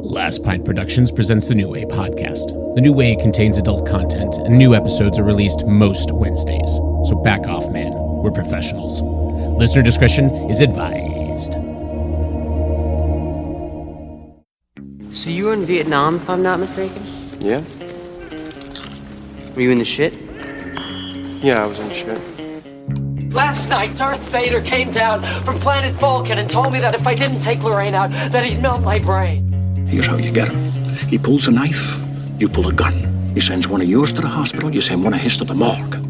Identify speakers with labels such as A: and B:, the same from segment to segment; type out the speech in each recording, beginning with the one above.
A: Last Pint Productions presents the New Way podcast. The New Way contains adult content, and new episodes are released most Wednesdays. So back off, man. We're professionals. Listener discretion is advised.
B: So you were in Vietnam, if I'm not mistaken?
C: Yeah?
B: Were you in the shit?
C: Yeah, I was in shit.
D: Last night, Darth Vader came down from planet Vulcan and told me that if I didn't take Lorraine out, that he'd melt my brain.
E: Here's how you get him. He pulls a knife, you pull a gun. He sends one of yours to the hospital, you send one of his to the morgue.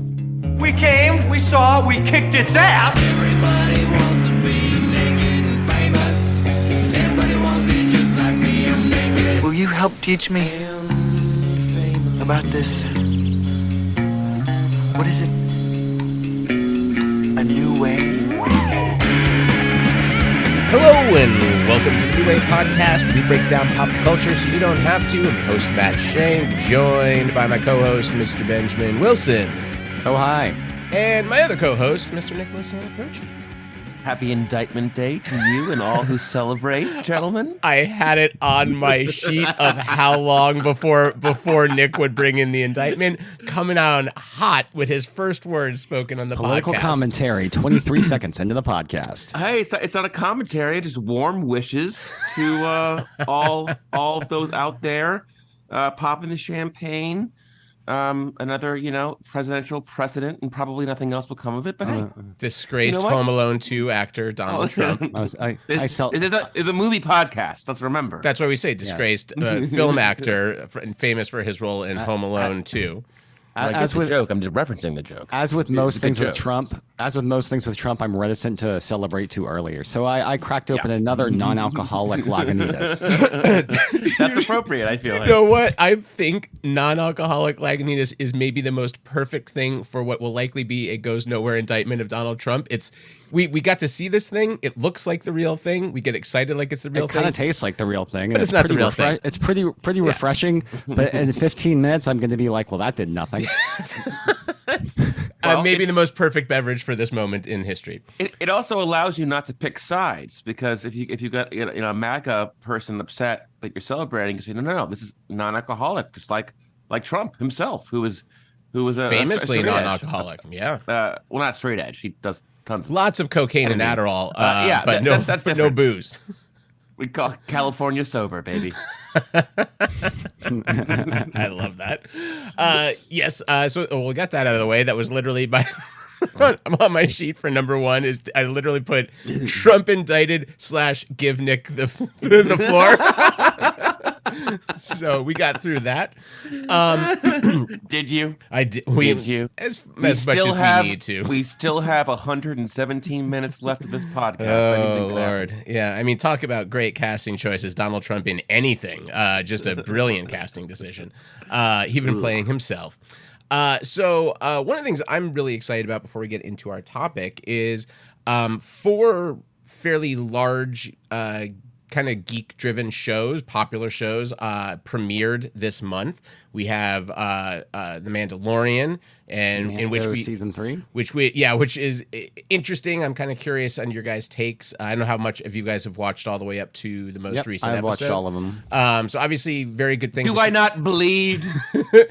F: We came, we saw, we kicked its ass.
G: Everybody wants to be naked and famous. Everybody wants to be just like me. I'm naked.
F: Will you help teach me about this? What is it? A new way?
A: Hello and welcome to the New Way podcast. We break down pop culture so you don't have to. I'm host Matt Shank, joined by my co-host, Mr. Benjamin Wilson.
H: Oh, hi.
A: And my other co-host, Mr. Nicholas Anacroce.
H: Happy Indictment Day to you and all who celebrate, gentlemen.
A: I had it on my sheet of how long before Nick would bring in the indictment, coming on hot with his first words spoken on the
I: Political
A: podcast.
I: commentary, 23 seconds into the podcast.
H: Hey, it's not a commentary, just warm wishes to all of those out there popping the champagne. Another, presidential precedent, and probably nothing else will come of it. But hey,
A: Disgraced Home Alone 2 actor Donald Trump.
H: It's a movie podcast. Let's remember.
A: That's why we say disgraced film actor and famous for his role in Home Alone 2.
H: As with the joke, I'm just referencing the joke.
I: As with most things with Trump, I'm reticent to celebrate too earlier. So I cracked open another non-alcoholic Lagunitas.
H: That's appropriate, I feel like.
A: You know what? I think non-alcoholic Lagunitas is maybe the most perfect thing for what will likely be a goes nowhere indictment of Donald Trump. We got to see this thing. It looks like the real thing. We get excited like it's the real thing.
I: It kind of tastes like the real thing.
A: But it's not the real thing.
I: It's pretty refreshing. But in 15 minutes, I'm going to be like, well, that did nothing.
A: Maybe the most perfect beverage for this moment in history.
H: It also allows you not to pick sides, because if you got a MAGA person upset that you're celebrating, you say no, this is non-alcoholic, just like Trump himself, who was
A: famously
H: a
A: non-alcoholic. Yeah.
H: Well, not straight edge. He does tons.
A: Lots of cococaine and Adderall. But
H: that's
A: no booze.
H: We call it California sober, baby.
A: I love that. Yes. So we got that out of the way. That was literally I'm on my sheet for number one. I literally put Trump indicted / give Nick the floor. So we got through that.
H: Did you?
A: I did.
H: Did you?
A: As much as we need to.
H: We still have 117 minutes left of this podcast.
A: Oh, Lord. Yeah, I mean, talk about great casting choices. Donald Trump in anything. Just a brilliant casting decision. Even playing himself. So one of the things I'm really excited about before we get into our topic is four fairly large kind of geek-driven shows, popular shows, premiered this month. We have The Mandalorian, and in which
I: season 3,
A: which is interesting. I'm kind of curious on your guys' takes. I don't know how much of you guys have watched all the way up to the most recent episode.
I: I've watched all of them.
A: So obviously, very good things.
H: Do I not bleed?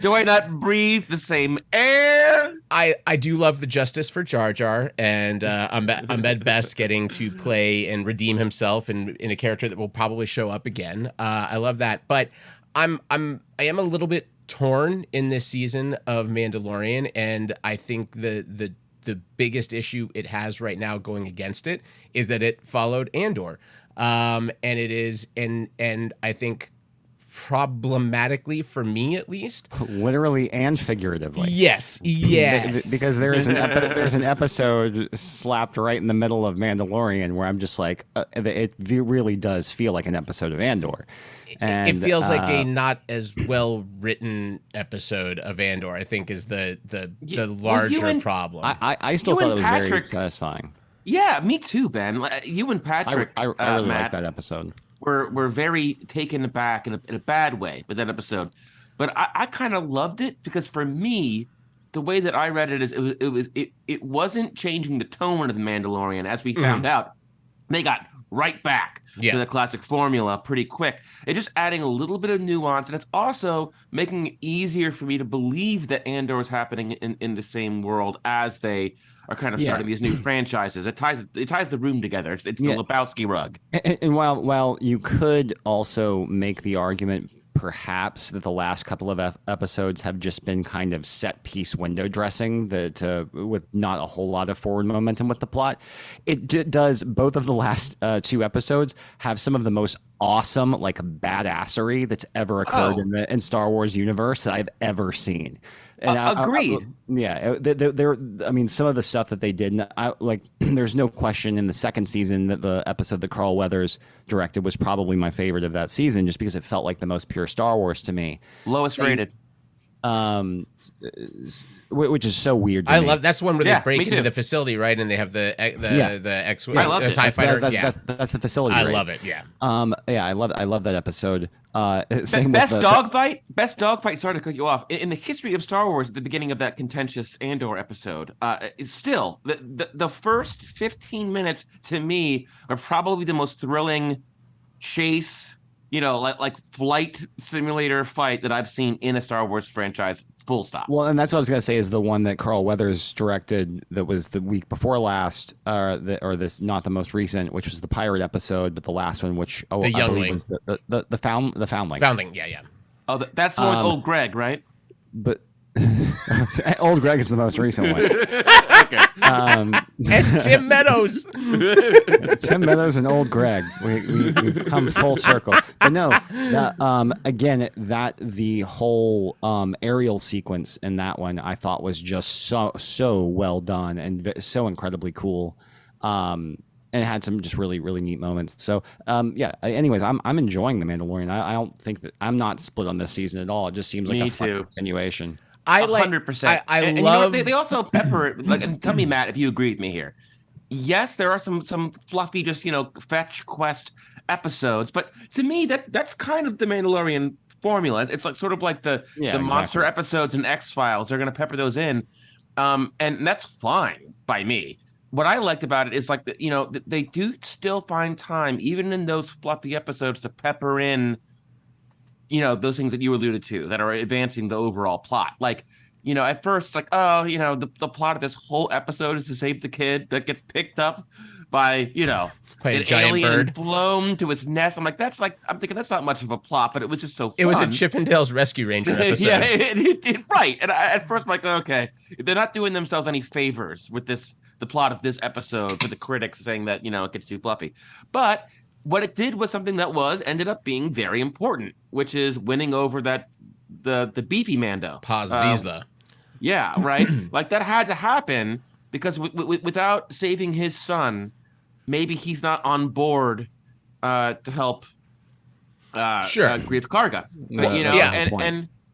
H: Do I not breathe the same air?
A: I do love the justice for Jar Jar, and Ahmed Best getting to play and redeem himself in a character that will probably show up again. I love that, but I am a little bit torn in this season of Mandalorian, and I think the biggest issue it has right now going against it is that it followed Andor, and it is and I think problematically, for me at least,
I: literally and figuratively.
A: Yes,
I: because there's an episode slapped right in the middle of Mandalorian where I'm just like, it really does feel like an episode of Andor. And
A: it feels like a not as well written episode of Andor, I think, is the larger problem.
I: I still thought it was very satisfying.
H: Yeah, me too, Ben. You and Patrick,
I: I really
H: Matt,
I: like that episode.
H: We're very taken aback in a bad way with that episode, but I kind of loved it because for me, the way that I read it is it wasn't changing the tone of the Mandalorian, as we found out. They got right back
A: Yeah.
H: to the classic formula pretty quick. It's just adding a little bit of nuance, and it's also making it easier for me to believe that Andor is happening in the same world as they are kind of starting these new franchises. It ties the room together. It's the Lebowski rug.
I: And while you could also make the argument perhaps that the last couple of episodes have just been kind of set piece window dressing that with not a whole lot of forward momentum with the plot, it does. Both of the last 2 episodes have some of the most awesome like badassery that's ever occurred in Star Wars universe that I've ever seen. And
H: agreed.
I: I mean, some of the stuff that they did, there's no question in the second season that the episode that Carl Weathers directed was probably my favorite of that season, just because it felt like the most pure Star Wars to me.
H: Lowest rated.
I: Which is so weird.
A: I love that's one where they break into the facility, right? And they have the X TIE fighter.
I: That's the facility.
A: I love it. Yeah.
I: I love that episode.
H: Best dogfight. Sorry to cut you off. In the history of Star Wars, at the beginning of that contentious Andor episode, is still the first 15 minutes to me are probably the most thrilling chase. Like flight simulator fight that I've seen in a Star Wars franchise, full stop.
I: Well, and that's what I was going to say is the one that Carl Weathers directed that was the week before last, or this, not the most recent, which was the pirate episode, but the last one, which
A: the Youngling.
I: was the Foundling.
A: Foundling, yeah.
H: Oh, that's the one with old Greg, right?
I: But old Greg is the most recent one.
H: Okay.
A: And Tim Meadows.
I: Tim Meadows and old Greg. We've come full circle. But no, again, the whole aerial sequence in that one I thought was just so well done and so incredibly cool. And it had some just really, really neat moments. So, anyways, I'm enjoying The Mandalorian. I don't think that I'm not split on this season at all. It just seems like a fun continuation.
H: 100%.
A: I
H: love. You know, they also pepper it. And tell me, Matt, if you agree with me here. Yes, there are some fluffy, just fetch quest episodes, but to me, that's kind of the Mandalorian formula. It's like sort of like the monster episodes and X-Files. They're going to pepper those in, and that's fine by me. What I liked about it is like they do still find time, even in those fluffy episodes, to pepper in those things that you alluded to that are advancing the overall plot. Like, at first, like, the plot of this whole episode is to save the kid that gets picked up by,
A: by
H: an alien and flown to his nest. I'm thinking that's not much of a plot, but it was just so fun.
A: It was a Chippendales Rescue Ranger episode.
H: Yeah, right. And at first I'm like, okay, they're not doing themselves any favors with the plot of this episode for the critics saying that, it gets too fluffy. But what it did was something that ended up being very important, which is winning over the beefy Mando.
A: Paz Vizsla.
H: Yeah, right. Like that had to happen because without saving his son, maybe he's not on board to help Grief Karga.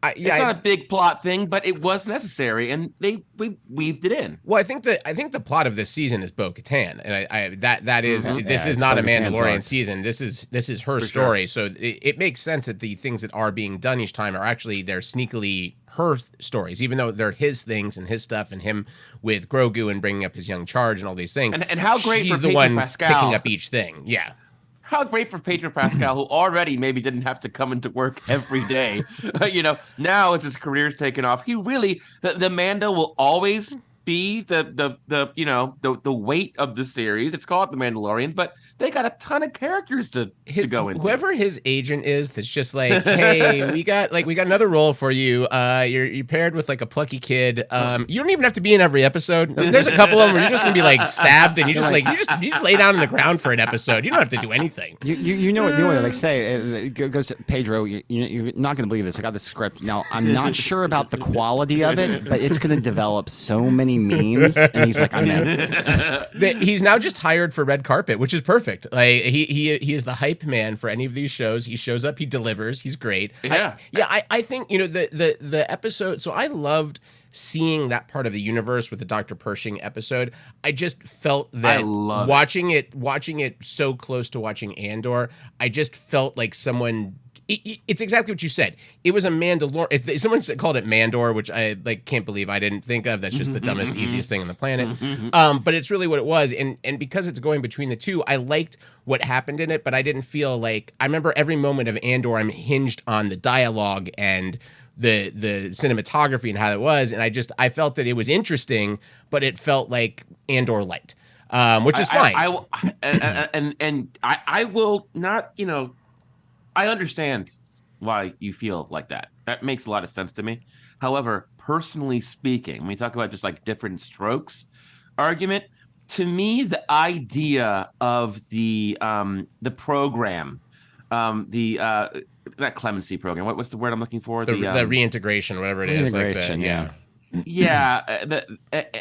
H: It's not a big plot thing, but it was necessary, and we weaved it in.
A: Well, I think the plot of this season is Bo-Katan, and this is not a Mandalorian season. This is her story, so it makes sense that the things that are being done each time are actually they're sneakily her stories, even though they're his things and his stuff, and him with Grogu and bringing up his young charge and all these things.
H: And how great
A: she's
H: for
A: the
H: Pedro
A: one
H: Pascal.
A: picking up each thing. Yeah.
H: How great for Pedro Pascal, who already maybe didn't have to come into work every day. Now as his career's taken off, he really the Mando will always be the weight of the series. It's called The Mandalorian, but they got a ton of characters to go into.
A: Whoever his agent is, that's just like, hey, we got another role for you. You're paired with like a plucky kid. You don't even have to be in every episode. There's a couple of them where you're just gonna be like stabbed, and you just lay down on the ground for an episode. You don't have to do anything.
I: You know what they say? It goes to Pedro. You're not gonna believe this. I got the script now. I'm not sure about the quality of it, but it's gonna develop so many memes. And he's like, I'm in.
A: He's now just hired for red carpet, which is perfect. Like he is the hype man for any of these shows. He shows up, he delivers, he's great. I think the episode. So I loved seeing that part of the universe with the Dr. Pershing episode. I just felt that watching it so close to watching Andor, I just felt like someone It's exactly what you said. It was a Mandalore. If someone called it Mandor, which I can't believe I didn't think of. That's just the dumbest, easiest thing on the planet. But it's really what it was. And because it's going between the two, I liked what happened in it, but I didn't feel like I remember every moment of Andor. I'm hinged on the dialogue and the cinematography and how it was, and I felt that it was interesting, but it felt like Andor light, which is fine.
H: I will not. I understand why you feel like that. That makes a lot of sense to me. However, personally speaking, when we talk about just like different strokes argument, to me, the idea of the program, not clemency program. What's the word I'm looking for?
A: The reintegration, whatever it is, like that.
H: Yeah.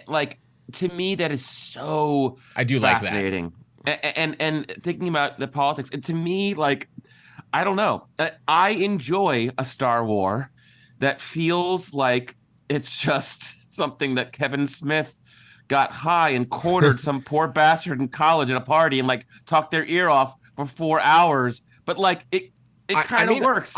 H: Like to me, that is so
A: I do
H: fascinating.
A: Like that.
H: And thinking about the politics, and to me, like I don't know, I enjoy a Star War that feels like it's just something that Kevin Smith got high and cornered some poor bastard in college at a party and like talked their ear off for 4 hours, but like it kind of works.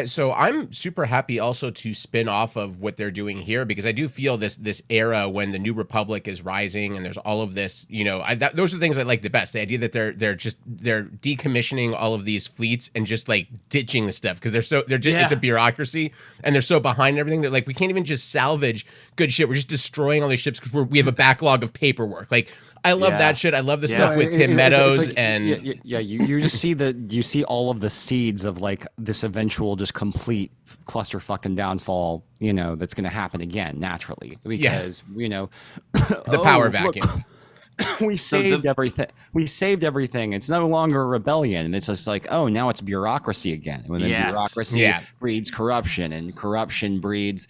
A: So I'm super happy also to spin off of what they're doing here, because I do feel this era when the New Republic is rising and there's all of this, those are the things I like the best. The idea that they're decommissioning all of these fleets and just like ditching the stuff because it's a bureaucracy and they're so behind everything that like we can't even just salvage good shit. We're just destroying all these ships because we have a backlog of paperwork. Like I love that shit. I love the stuff with Tim Meadows
I: you just see all of the seeds of like this eventual just complete cluster fucking downfall, that's going to happen again naturally because
A: the power vacuum.
I: We saved everything. It's no longer a rebellion. And it's just like, oh, now it's bureaucracy again. And then bureaucracy breeds corruption, and corruption breeds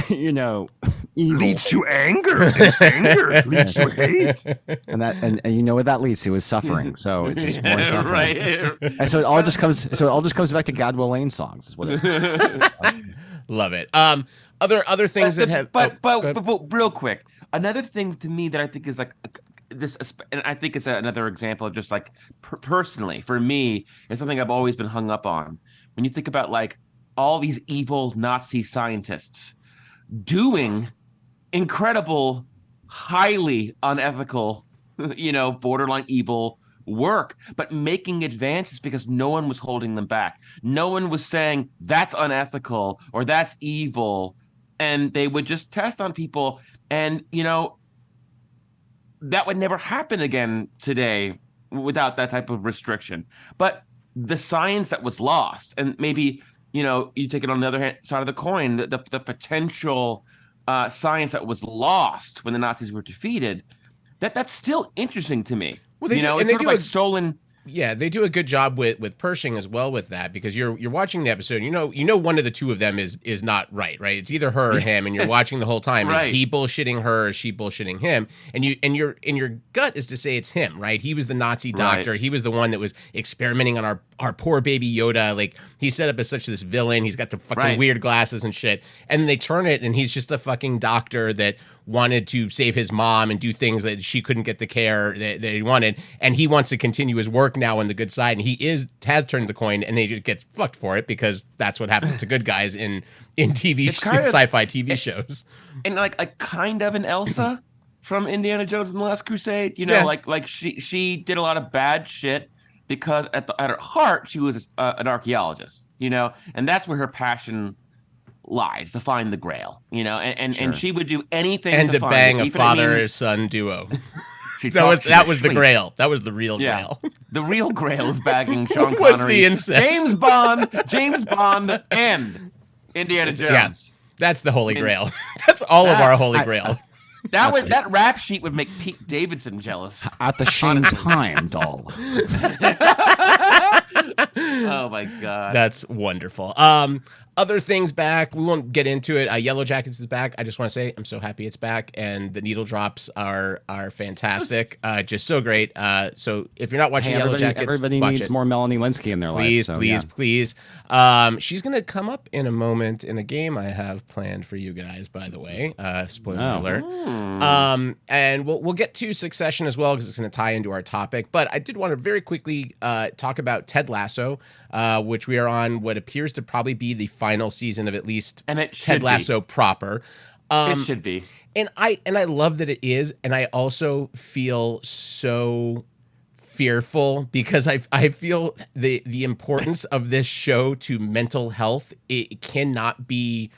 I: evil.
E: Leads to anger, and anger leads to hate,
I: and you know what that leads to is suffering. So it's just more suffering,
H: right?
I: And so it all just comes back to Gadwell Lane songs. Is what
A: Love it. Other things
H: but real quick, another thing to me that I think is like this, and I think it's another example of just like personally for me, it's something I've always been hung up on. When you think about like all these evil Nazi scientists doing incredible, highly unethical, borderline evil work, but making advances because no one was holding them back. No one was saying that's unethical or that's evil. And they would just test on people. And, that would never happen again today without that type of restriction. But the science that was lost, and maybe you take it on the other side of the coin, the potential science that was lost when the Nazis were defeated, that's still interesting to me.
A: Well,
H: it's sort of like stolen.
A: Yeah, they do a good job with Pershing as well with that, because you're watching the episode, one of the two of them is not right? It's either her or him, and you're watching the whole time. Right. Is he bullshitting her or is she bullshitting him? And your gut is to say it's him, right? He was the Nazi doctor. Right. He was the one that was experimenting on our poor baby Yoda. Like he's set up as such this villain. He's got the fucking weird glasses and shit. And then they turn it and he's just a fucking doctor that wanted to save his mom and do things that she couldn't get the care that he wanted, and he wants to continue his work now on the good side, and he has turned the coin, and he just gets fucked for it because that's what happens to good guys in sci-fi TV shows.
H: And like a kind of an Elsa from Indiana Jones and the Last Crusade, like she did a lot of bad shit because at her heart she was an archaeologist, and that's where her passion lies, to find the Grail, and she would do anything
A: and to
H: find
A: bang
H: it,
A: a father-son duo. that was the Grail. That was the real Grail.
H: The real Grail is bagging Sean Connery,
A: was the incest.
H: James Bond, and Indiana Jones.
A: Yeah, that's the Holy Grail. That's all of our Holy Grail.
H: That rap sheet would make Pete Davidson jealous.
I: At the same time, doll.
H: Oh my god,
A: that's wonderful. Other things back, we won't get into it. Yellow Jackets is back. I just want to say I'm so happy it's back, and the needle drops are fantastic. Just so great. So if you're not watching Yellow Jackets,
I: everybody
A: watch
I: needs
A: it.
I: more Melanie Linsky in their life.
A: Please. She's gonna come up in a moment in a game I have planned for you guys. By the way, spoiler alert. And we'll get to Succession as well because it's gonna tie into our topic. But I did want to very quickly talk about Ted Lasso. which we are on what appears to probably be the final season of at least
H: And it
A: Ted
H: should
A: Lasso proper.
H: It should be.
A: And I love that it is, and I also feel so fearful because I feel the importance of this show to mental health. It cannot be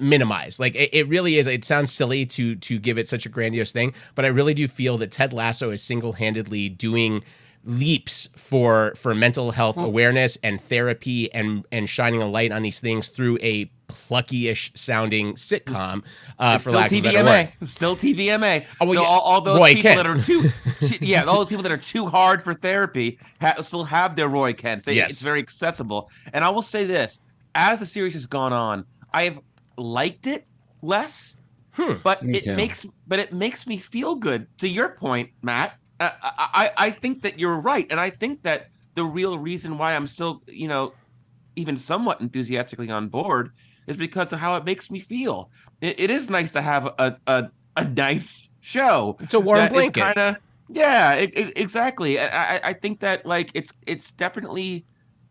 A: minimized. Like it really is. It sounds silly to give it such a grandiose thing, but I really do feel that Ted Lasso is single-handedly doing leaps for mental health awareness and therapy and shining a light on these things through a plucky-ish sounding sitcom, for lack of a better word.
H: Still TVMA.
A: Oh, well,
H: so
A: yeah.
H: all those
A: Roy
H: people
A: Kent.
H: that are too, all those people that are too hard for therapy still have their Roy Kents.
A: Yes.
H: It's very accessible. And I will say this: as the series has gone on, I have liked it less, but
I: Me
H: it
I: too.
H: makes me feel good. To your point, Matt, I think that you're right, and I think that the real reason why I'm still, even somewhat enthusiastically on board is because of how it makes me feel. It is nice to have a nice show.
A: It's a warm
H: that is
A: blanket.
H: Kinda, exactly. I think that it's definitely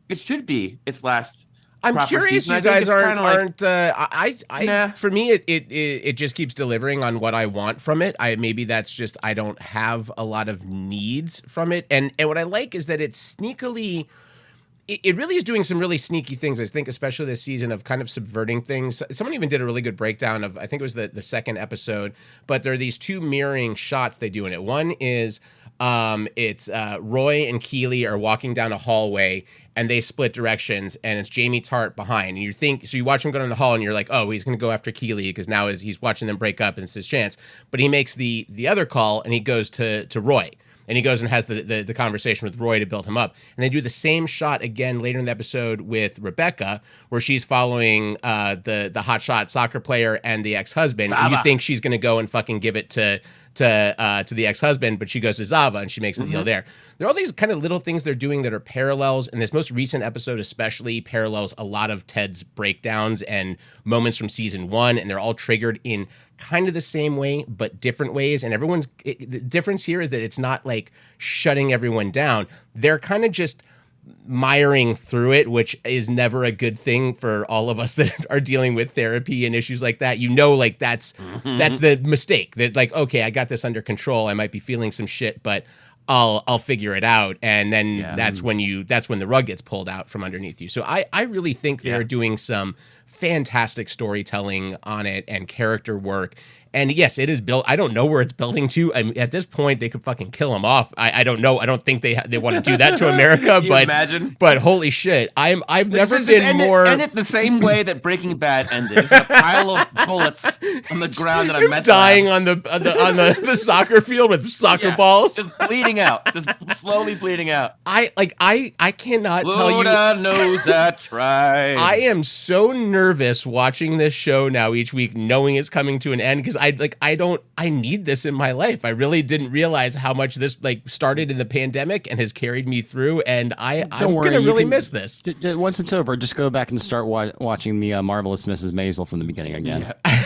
H: it should be its last.
A: I'm
H: proper
A: curious
H: season. I
A: you
H: think
A: guys
H: it's kinda
A: aren't.
H: Nah.
A: For me, it just keeps delivering on what I want from it. Maybe that's just I don't have a lot of needs from it, and what I like is that it's sneakily. It really is doing some really sneaky things, I think, especially this season of kind of subverting things. Someone even did a really good breakdown of, I think it was the second episode, but there are these two mirroring shots they do in it. One is it's Roy and Keely are walking down a hallway and they split directions and it's Jamie Tart behind. And you watch him go down the hall and you're like, oh, he's going to go after Keely because now he's watching them break up and it's his chance. But he makes the other call and he goes to Roy. And he goes and has the conversation with Roy to build him up. And they do the same shot again later in the episode with Rebecca, where she's following the hotshot soccer player and the ex-husband. And you think she's going to go and fucking give it to the ex-husband, but she goes to Zava and she makes the deal there. There are all these kind of little things they're doing that are parallels, and this most recent episode especially parallels a lot of Ted's breakdowns and moments from season 1, and they're all triggered in kind of the same way, but different ways. And the difference here is that it's not like shutting everyone down. They're kind of just miring through it, which is never a good thing for all of us that are dealing with therapy and issues like that. Like that's the mistake that like, okay, I got this under control. I might be feeling some shit, but I'll figure it out. And then that's when the rug gets pulled out from underneath you. So I really think they're doing some fantastic storytelling on it and character work. And yes, it is built. I don't know where it's building to. I mean, at this point, they could fucking kill him off. I don't know. I don't think they want to do that to America. But
H: imagine?
A: But holy shit, I've never been more.
H: End it the same way that Breaking Bad ended. Just a pile of bullets on the ground that I met.
A: Dying on the soccer field with soccer balls,
H: just bleeding out, just slowly bleeding out.
A: I cannot tell you.
H: Luna knows that's right.
A: I am so nervous watching this show now each week, knowing it's coming to an end because I need this in my life. I really didn't realize how much this started in the pandemic and has carried me through, and I'm going to really miss this.
I: Once it's over, just go back and start watching the Marvelous Mrs. Maisel from the beginning again.
H: Yeah.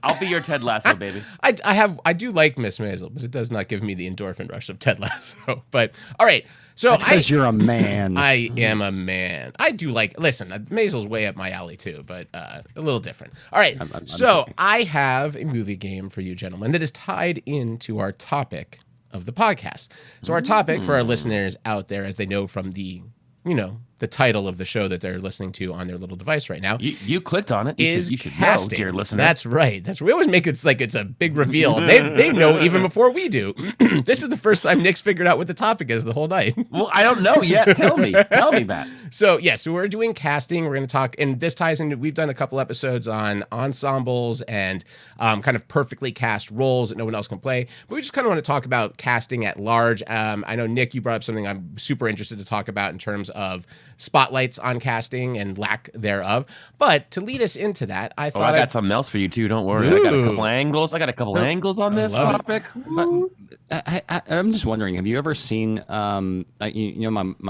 H: I'll be your Ted Lasso, baby.
A: I do like Miss Maisel, but it does not give me the endorphin rush of Ted Lasso. But all right, so
I: because you're a man.
A: I am a man. I do listen. Maisel's way up my alley too, but a little different. All right, so I have a movie game for you, gentlemen, that is tied into our topic of the podcast. So our topic for our listeners out there, as they know from the title of the show that they're listening to on their little device right now.
H: You clicked on it. You should
A: casting.
H: know, dear listener.
A: That's right. We always make it like it's a big reveal. They know even before we do. This is the first time Nick's figured out what the topic is the whole night.
H: Well, I don't know yet. Tell me, Matt.
A: So we're doing casting. We're going to talk, and this ties into, we've done a couple episodes on ensembles and kind of perfectly cast roles that no one else can play. But we just kind of want to talk about casting at large. I know, Nick, you brought up something I'm super interested to talk about in terms of spotlights on casting and lack thereof. But to lead us into that, I thought
H: I got something else for you too. Don't worry. I got a couple angles. Angles on this topic.
I: I'm just wondering, have you ever seen my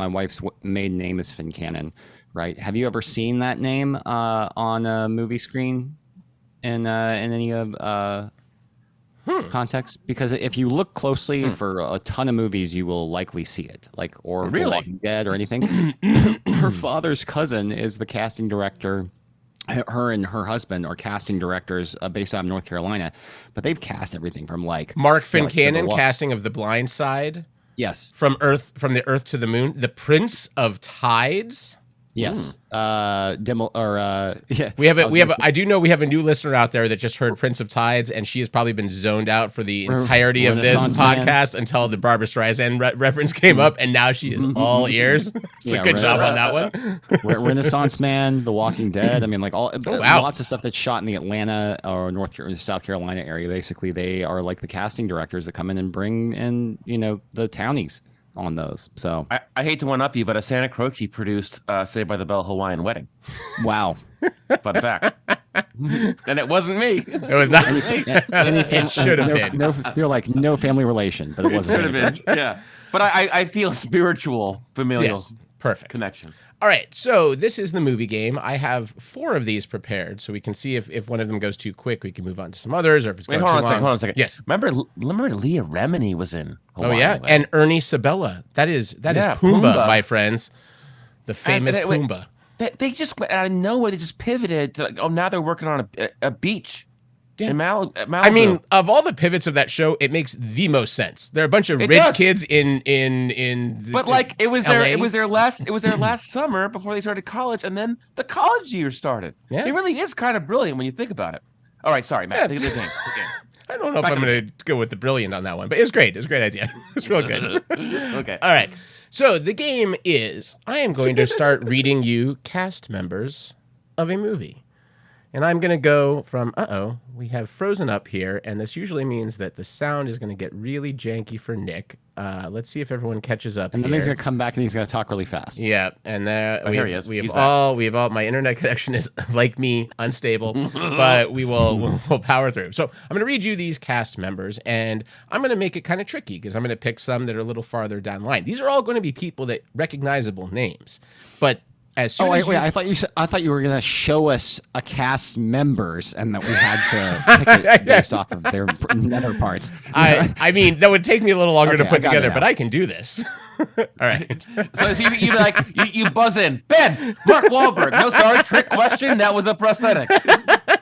I: wife's maiden name is Fincannon, right? Have you ever seen that name on a movie screen in any of context, because if you look closely for a ton of movies, you will likely see it, like or The Walking Dead or anything. Her father's cousin is the casting director. Her and her husband are casting directors based out of North Carolina, but they've cast everything from like
A: Mark Fincannon, casting of The Blind Side.
I: Yes.
A: From the Earth to the Moon. The Prince of Tides.
I: Yes. Yeah.
A: We have I do know we have a new listener out there that just heard Prince of Tides, and she has probably been zoned out for the entirety of this podcast until the Barbra Streisand reference came up, and now she is all ears. So good job on that one.
I: Renaissance Man, The Walking Dead. I mean, like lots of stuff that's shot in the Atlanta or South Carolina area. Basically, they are like the casting directors that come in and bring in, the townies on those. So
H: I hate to one up you, but a Santa Croce produced Saved by the Bell Hawaiian Wedding.
I: Wow.
H: Fun fact. And it wasn't me.
A: It was not me. It should have been.
I: You're like no family relation, but it wasn't.
H: Should have been. Yeah. But I feel spiritual familial
A: perfect
H: connection.
A: All right, so this is the movie game. I have 4 of these prepared, so we can see if one of them goes too quick, we can move on to some others, or if it's going too long.
H: Hold on a second.
A: Yes.
H: Remember Leah Remini was in Hawaii.
A: Oh, yeah, and Ernie Sabella. That is Pumbaa, my friends. The famous Pumbaa.
H: They just went out of nowhere. They just pivoted to now they're working on a beach. Yeah. In Malibu.
A: I mean, of all the pivots of that show, it makes the most sense. There are a bunch of rich kids in
H: But like it was their
A: LA.
H: last summer before they started college, and then the college year started. Yeah. It really is kind of brilliant when you think about it. All right, sorry, Matt.
A: Yeah. I don't know if I'm going to go with the brilliant on that one, but it's great. It's a great idea. It's real good.
H: Okay.
A: All right. So the game is I am going to start reading you cast members of a movie. And I'm going to go from, we have frozen up here, and this usually means that the sound is going to get really janky for Nick. Let's see if everyone catches up.
I: And then he's going to come back and he's going to talk really fast.
A: Yeah, and
H: here he is.
A: We have all. My internet connection is like me, unstable, but we'll power through. So I'm going to read you these cast members, and I'm going to make it kind of tricky because I'm going to pick some that are a little farther down the line. These are all going to be people that recognizable names, but. As soon as
I: I thought you were going to show us a cast members and that we had to pick it based off of their nether parts.
A: I mean, that would take me a little longer to put together, but I can do this. All right.
H: So you buzz in. Ben, Mark Wahlberg. No, sorry, trick question. That was a prosthetic.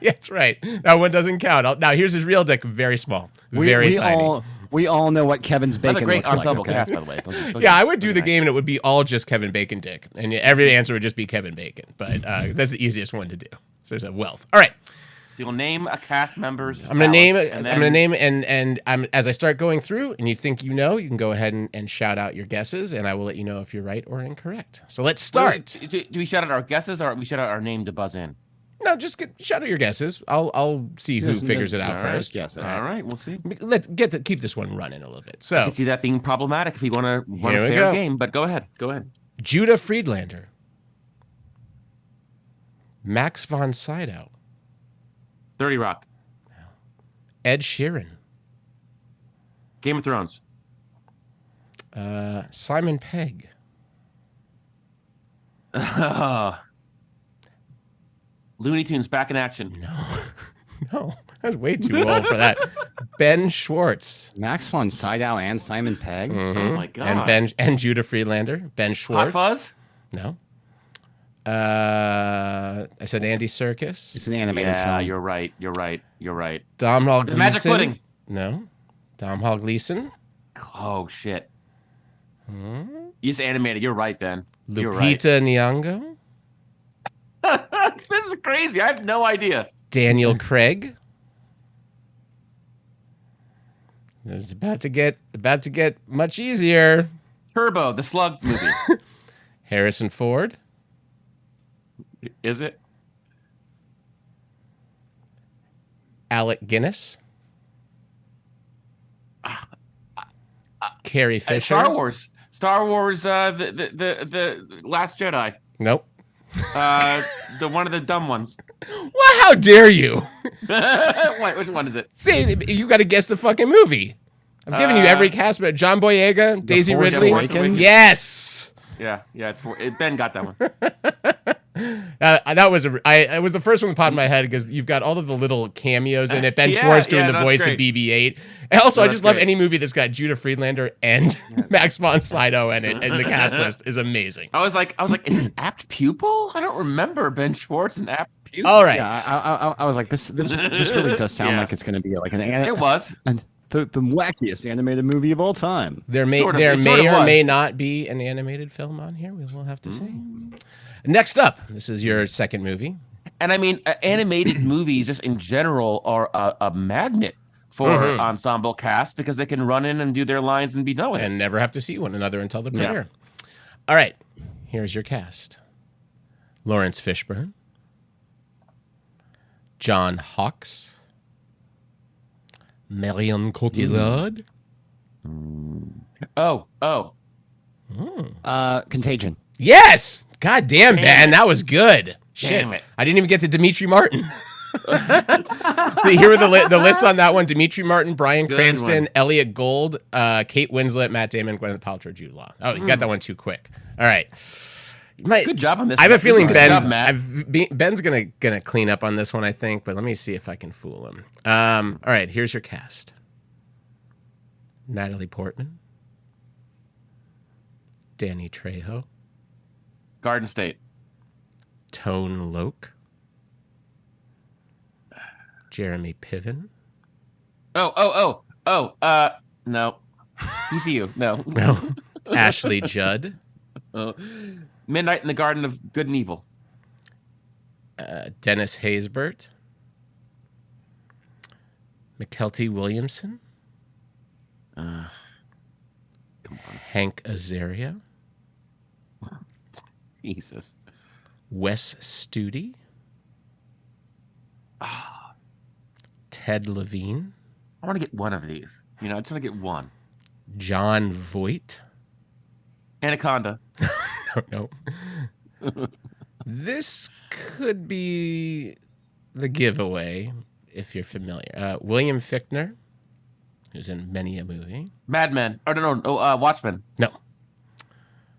A: That's right. That one doesn't count. Now, here's his real dick. Very small. Very tiny.
I: We all know what Kevin's bacon looks like.
H: Okay? Cast, by the way.
A: Yeah, I would do the game and it would be all just Kevin Bacon dick. And every answer would just be Kevin Bacon. But that's the easiest one to do. So there's a wealth. All right.
H: So you'll name a cast member's.
A: I'm gonna name and as I start going through and you think you know, you can go ahead and shout out your guesses and I will let you know if you're right or incorrect. So let's start.
H: Do we shout out our guesses or we shout out our name to buzz in?
A: No, just shout out your guesses. I'll see who figures it out first.
H: Yes. All right, we'll see.
A: Keep this one running a little bit. So
H: I can see that being problematic if you want to run a fair game, but go ahead.
A: Judah Friedlander, Max von Sydow,
H: 30 Rock,
A: Ed Sheeran,
H: Game of Thrones,
A: Simon Pegg.
H: Looney Tunes back in action.
A: No, that's way too old for that. Ben Schwartz,
I: Max von Sydow, and Simon Pegg.
A: Mm-hmm.
H: Oh my god!
A: And Judah Friedlander, Ben Schwartz.
H: Hot Fuzz?
A: No. I said Andy Serkis.
I: It's an animated film.
H: Yeah, you're right.
A: Domhnall Gleeson.
H: Magic Pudding.
A: No. Domhnall Gleeson.
H: Oh shit. It's animated. You're right, Ben.
A: Lupita Nyong'o.
H: This is crazy. I have no idea.
A: Daniel Craig. It's about to get much easier.
H: Turbo, the Slug movie.
A: Harrison Ford.
H: Is it?
A: Alec Guinness. Carrie Fisher.
H: Star Wars. The Last Jedi.
A: Nope.
H: The one of the dumb ones.
A: Well, how dare you?
H: Wait, which one is it?
A: Say you got to guess the fucking movie. I've given you every cast, but John Boyega, Daisy Ridley.
H: Awakens?
A: Yes.
H: Yeah. Ben got that one.
A: That was it was the first one that popped in my head because you've got all of the little cameos in it. Ben Schwartz doing the voice of BB-8. And also, I just love any movie that's got Judah Friedlander and Max von Sydow in it, and the cast list is amazing.
H: I was like, is this Apt Pupil? I don't remember Ben Schwartz and Apt Pupil.
A: All right.
I: Yeah, I was like, this really does sound like it's going to be like
H: It was.
I: And the wackiest animated movie of all time.
A: There may or may not be an animated film on here. We will have to see. Next up, this is your second movie.
H: And I mean, animated movies just in general are a magnet for ensemble cast because they can run in and do their lines and be done with it.
A: And never have to see one another until the premiere. All right, here's your cast. Lawrence Fishburne. John Hawkes. Marion Cotillard.
I: Contagion.
A: Yes! God damn, man, that was good. Shit.
H: Damn it.
A: I didn't even get to Dimitri Martin. Here were the lists on that one. Dimitri Martin, Bryan Cranston, Elliot Gould, Kate Winslet, Matt Damon, Gwyneth Paltrow, Jude Law. Oh, you got that one too quick. All right.
H: Good job on this.
A: I have a feeling
H: Ben's
A: Ben's gonna clean up on this one, I think, but let me see if I can fool him. All right, here's your cast. Natalie Portman. Danny Trejo.
H: Garden State.
A: Tone Loc. Jeremy Piven.
H: No. ECU. No.
A: No. Ashley Judd.
H: Midnight in the Garden of Good and Evil.
A: Dennis Haysbert. McKelty Williamson.
H: Come on.
A: Hank Azaria.
H: Jesus.
A: Wes Studi. Ted Levine.
H: I want to get one of these. I just want to get one.
A: John Voight.
H: Anaconda.
A: No. This could be the giveaway if you're familiar. William Fichtner, who's in many a movie.
H: Mad Men. No, Watchmen.
A: No.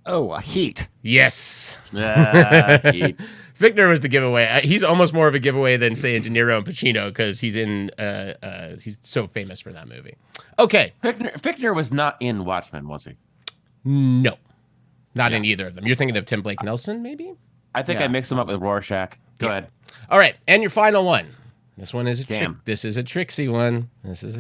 I: Oh, Heat.
A: Yes.
H: Heat.
A: Fichtner was the giveaway. He's almost more of a giveaway than, say, De Niro and Pacino because he's so famous for that movie. Okay.
H: Fichtner was not in Watchmen, was he?
A: No. Not in either of them. You're thinking of Tim Blake Nelson, maybe?
H: I think I mixed him up with Rorschach. Go ahead.
A: All right, and your final one. This one is
H: This
A: is a tricksy one.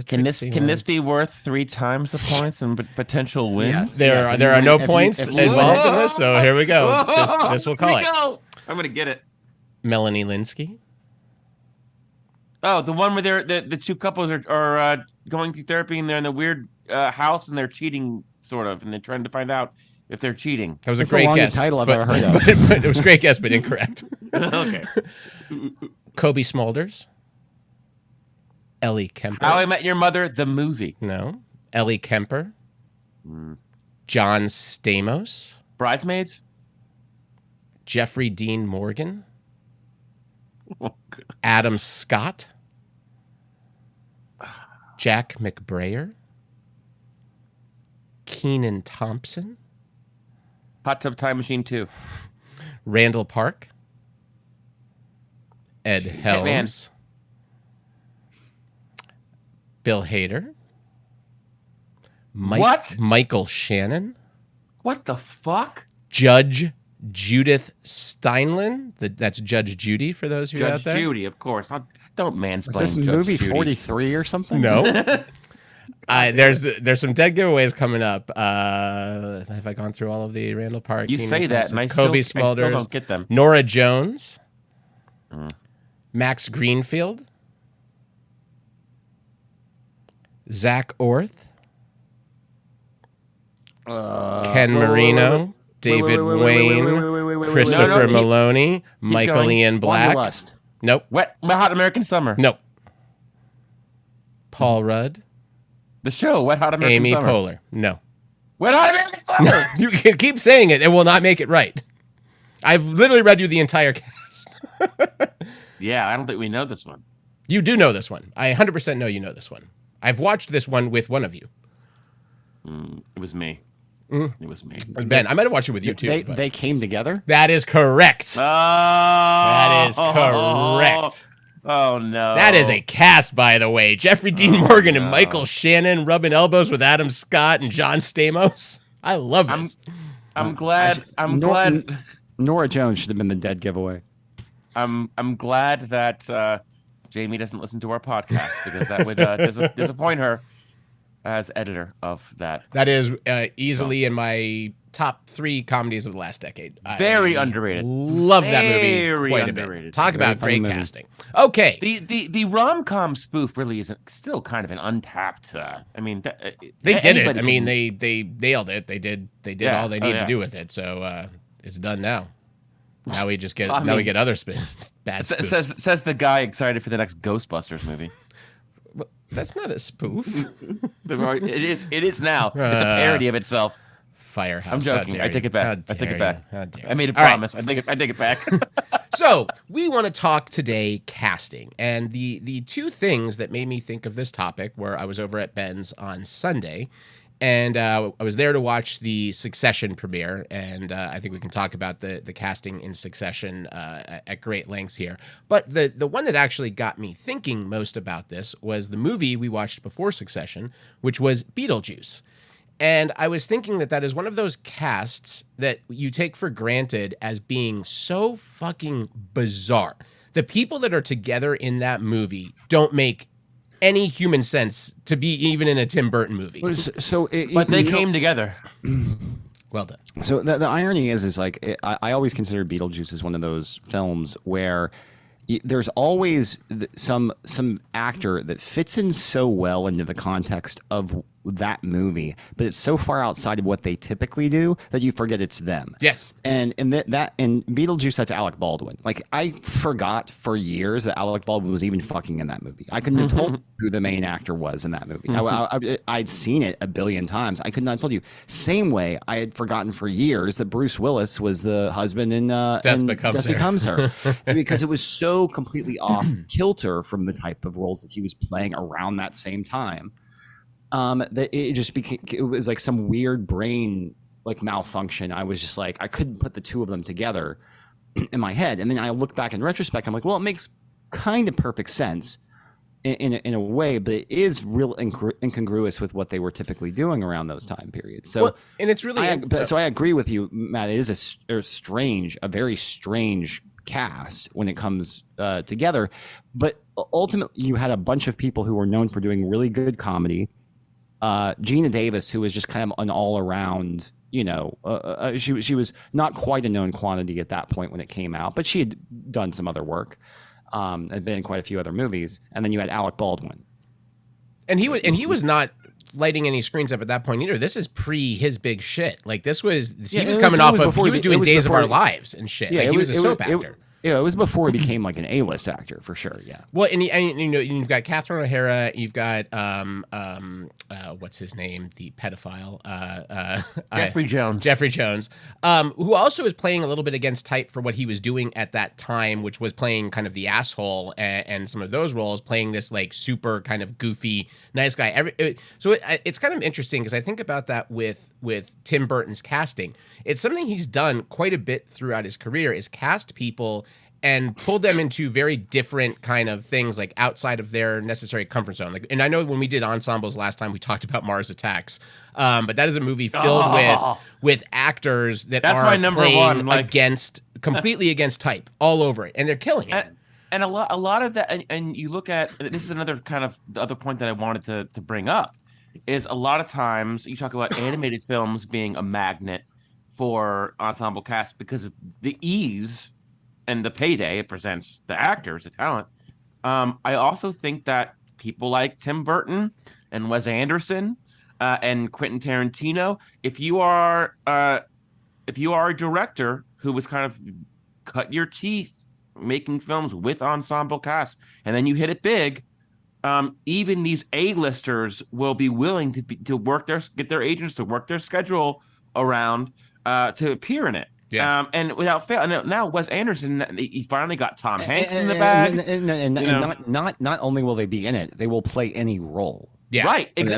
A: Can
H: this be worth 3 times the points and potential wins?
A: Yes. There are no points involved in this, so here we go. This will call it.
H: I'm gonna get it.
A: Melanie Linsky.
H: Oh, the one where the two couples are going through therapy and they're in the weird house and they're cheating, sort of, and they're trying to find out if they're cheating.
A: That was a great guess.
I: Title I've ever heard of.
A: But it was a great guess, but incorrect.
H: Okay.
A: Kobe Smulders. Ellie Kemper.
H: How I Met Your Mother, the movie.
A: No. Ellie Kemper. John Stamos.
H: Bridesmaids.
A: Jeffrey Dean Morgan. Adam Scott. Jack McBrayer. Keenan Thompson.
H: Hot Tub Time Machine 2.
A: Randall Park. Ed Helms. Bill Hader.
H: What?
A: Michael Shannon.
H: What the fuck?
A: Judge Judith Steinlen. That's Judge Judy for those of you out there.
H: Judge Judy, of course. Don't mansplain.
I: Is this
H: Judge
I: movie
H: Judy.
I: 43 or something?
A: No. There's some dead giveaways coming up. Have I gone through all of the Randall Park?
H: You say that, and
A: Kobe
H: still
A: Smulders,
H: don't get them.
A: Nora Jones, Max Greenfield, Zach Orth, Ken Marino, David Wayne, Christopher Maloney, Michael Ian Black.
I: Wanderlust.
A: Nope.
H: Wet Hot American Summer.
A: Nope. Paul Rudd.
H: The show, Wet Hot American
A: Amy
H: Summer.
A: Poehler. No.
H: Wet Hot American Summer.
A: You can keep saying it. It will not make it right. I've literally read you the entire cast.
H: Yeah, I don't think we know this one.
A: You do know this one. I 100% know you know this one. I've watched this one with one of you.
H: It was me. It was me.
A: Ben, I might have watched it with you too.
I: They came together.
A: That is correct.
H: Oh,
A: That is correct.
H: Oh no,
A: That is a cast, by the way. Jeffrey Dean Morgan and Michael Shannon rubbing elbows with Adam Scott and John Stamos. I love this.
H: I'm glad. I'm glad.
I: Nora Jones should have been the dead giveaway.
H: I'm glad that Jamie doesn't listen to our podcast because that would disappoint her as editor of that.
A: That is easily in my top 3 comedies of the last decade.
H: Very underrated.
A: Love that movie
H: Very
A: quite
H: underrated.
A: a bit. Talk about
I: funny
A: great
I: movie.
A: casting. Okay.
H: The rom-com spoof really isn't still kind of an untapped. I mean,
A: They did it.
H: anybody
A: I mean,
H: can-
A: they nailed it. They did
H: Yeah.
A: all they
H: Oh,
A: needed
H: yeah.
A: to do with it. So it's done now. Now we just get
H: I
A: we
H: mean,
A: get other bad spoofs.
H: says the guy excited for the next Ghostbusters movie.
A: That's not a spoof.
H: It is now. It's a parody of itself.
A: Firehouse.
H: I'm
A: How
H: joking.
A: dare
H: I take
A: you.
H: it back.
A: How
H: I take
A: dare
H: it back.
A: you. How dare
H: I made a
A: you. All right.
H: promise. I take it back.
A: So we want to talk today casting, and the 2 things that made me think of this topic were I was over at Ben's on Sunday, and I was there to watch the Succession premiere, and I think we can talk about the casting in Succession at great lengths here. But the one that actually got me thinking most about this was the movie we watched before Succession, which was Beetlejuice. And I was thinking that is one of those casts that you take for granted as being so fucking bizarre. The people that are together in that movie don't make any human sense to be even in a Tim Burton movie.
H: But they came together.
A: Well done.
I: So the irony is like I always consider Beetlejuice as one of those films where there's always some actor that fits in so well into the context of that movie, but it's so far outside of what they typically do that you forget it's them.
A: Yes.
I: And in Beetlejuice, that's Alec Baldwin. Like, I forgot for years that Alec Baldwin was even fucking in that movie. I couldn't have told who the main actor was in that movie. I'd seen it a billion times. I could not have told you. Same way I had forgotten for years that Bruce Willis was the husband in
A: Death Becomes
I: Her. Because it was so completely off kilter from the type of roles that he was playing around that same time. That it just became, it was like some weird brain like malfunction. I was just like, I couldn't put the 2 of them together in my head. And then I look back in retrospect, I'm like, well, it makes kind of perfect sense in a way, but it is real incongruous with what they were typically doing around those time periods. So,
A: and it's really,
I: so I agree with you, Matt. It is a very strange cast when it comes together, but ultimately you had a bunch of people who were known for doing really good comedy. Gina Davis, who was just kind of an all-around, she was not quite a known quantity at that point when it came out, but she had done some other work, had been in quite a few other movies, and then you had Alec Baldwin,
A: and he was not lighting any screens up at that point either. This is pre his big shit. Like he was doing Days of Our Lives and shit.
I: Yeah,
A: like, he was a soap actor.
I: Yeah, it was before he became like an A-list actor for sure. Yeah.
A: Well, and you've got Catherine O'Hara, you've got what's his name, the pedophile, Jeffrey Jones, who also is playing a little bit against type for what he was doing at that time, which was playing kind of the asshole and some of those roles, playing this like super kind of goofy nice guy. It's kind of interesting because I think about that with Tim Burton's casting. It's something he's done quite a bit throughout his career, is cast people and pulled them into very different kind of things, like outside of their necessary comfort zone. Like, and I know when we did ensembles last time, we talked about Mars Attacks, but that is a movie filled with actors that
H: That's
A: are
H: my number
A: playing
H: one,
A: completely against type all over it, and they're killing it.
H: And a lot of that, and you look at, this is another kind of the other point that I wanted to bring up, is a lot of times you talk about animated films being a magnet for ensemble cast because of the ease and the payday it presents the actors, the talent. I also think that people like Tim Burton and Wes Anderson and Quentin Tarantino, if you are a director who was kind of cut your teeth making films with ensemble cast, and then you hit it big, even these A-listers will be willing to get their agents to work their schedule around to appear in it.
A: Yeah.
H: And without fail, now Wes Anderson, he finally got Tom Hanks in the bag.
I: And not only will they be in it, they will play any role.
A: Yeah.
H: Right.
I: And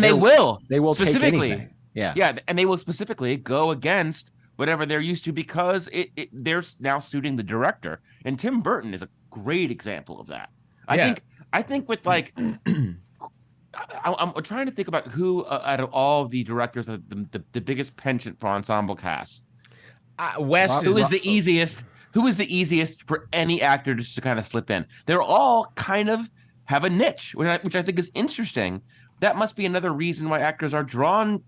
H: They will.
I: They will
H: specifically.
I: take anything.
H: Yeah, and they will specifically go against whatever they're used to because they're now suiting the director. And Tim Burton is a great example of that. I think with like, I'm trying to think about who out of all the directors the biggest penchant for ensemble casts.
A: Wes
H: Who is the easiest? Who is the easiest for any actor just to kind of slip in? They're all kind of have a niche, which I think is interesting. That must be another reason why actors are drawn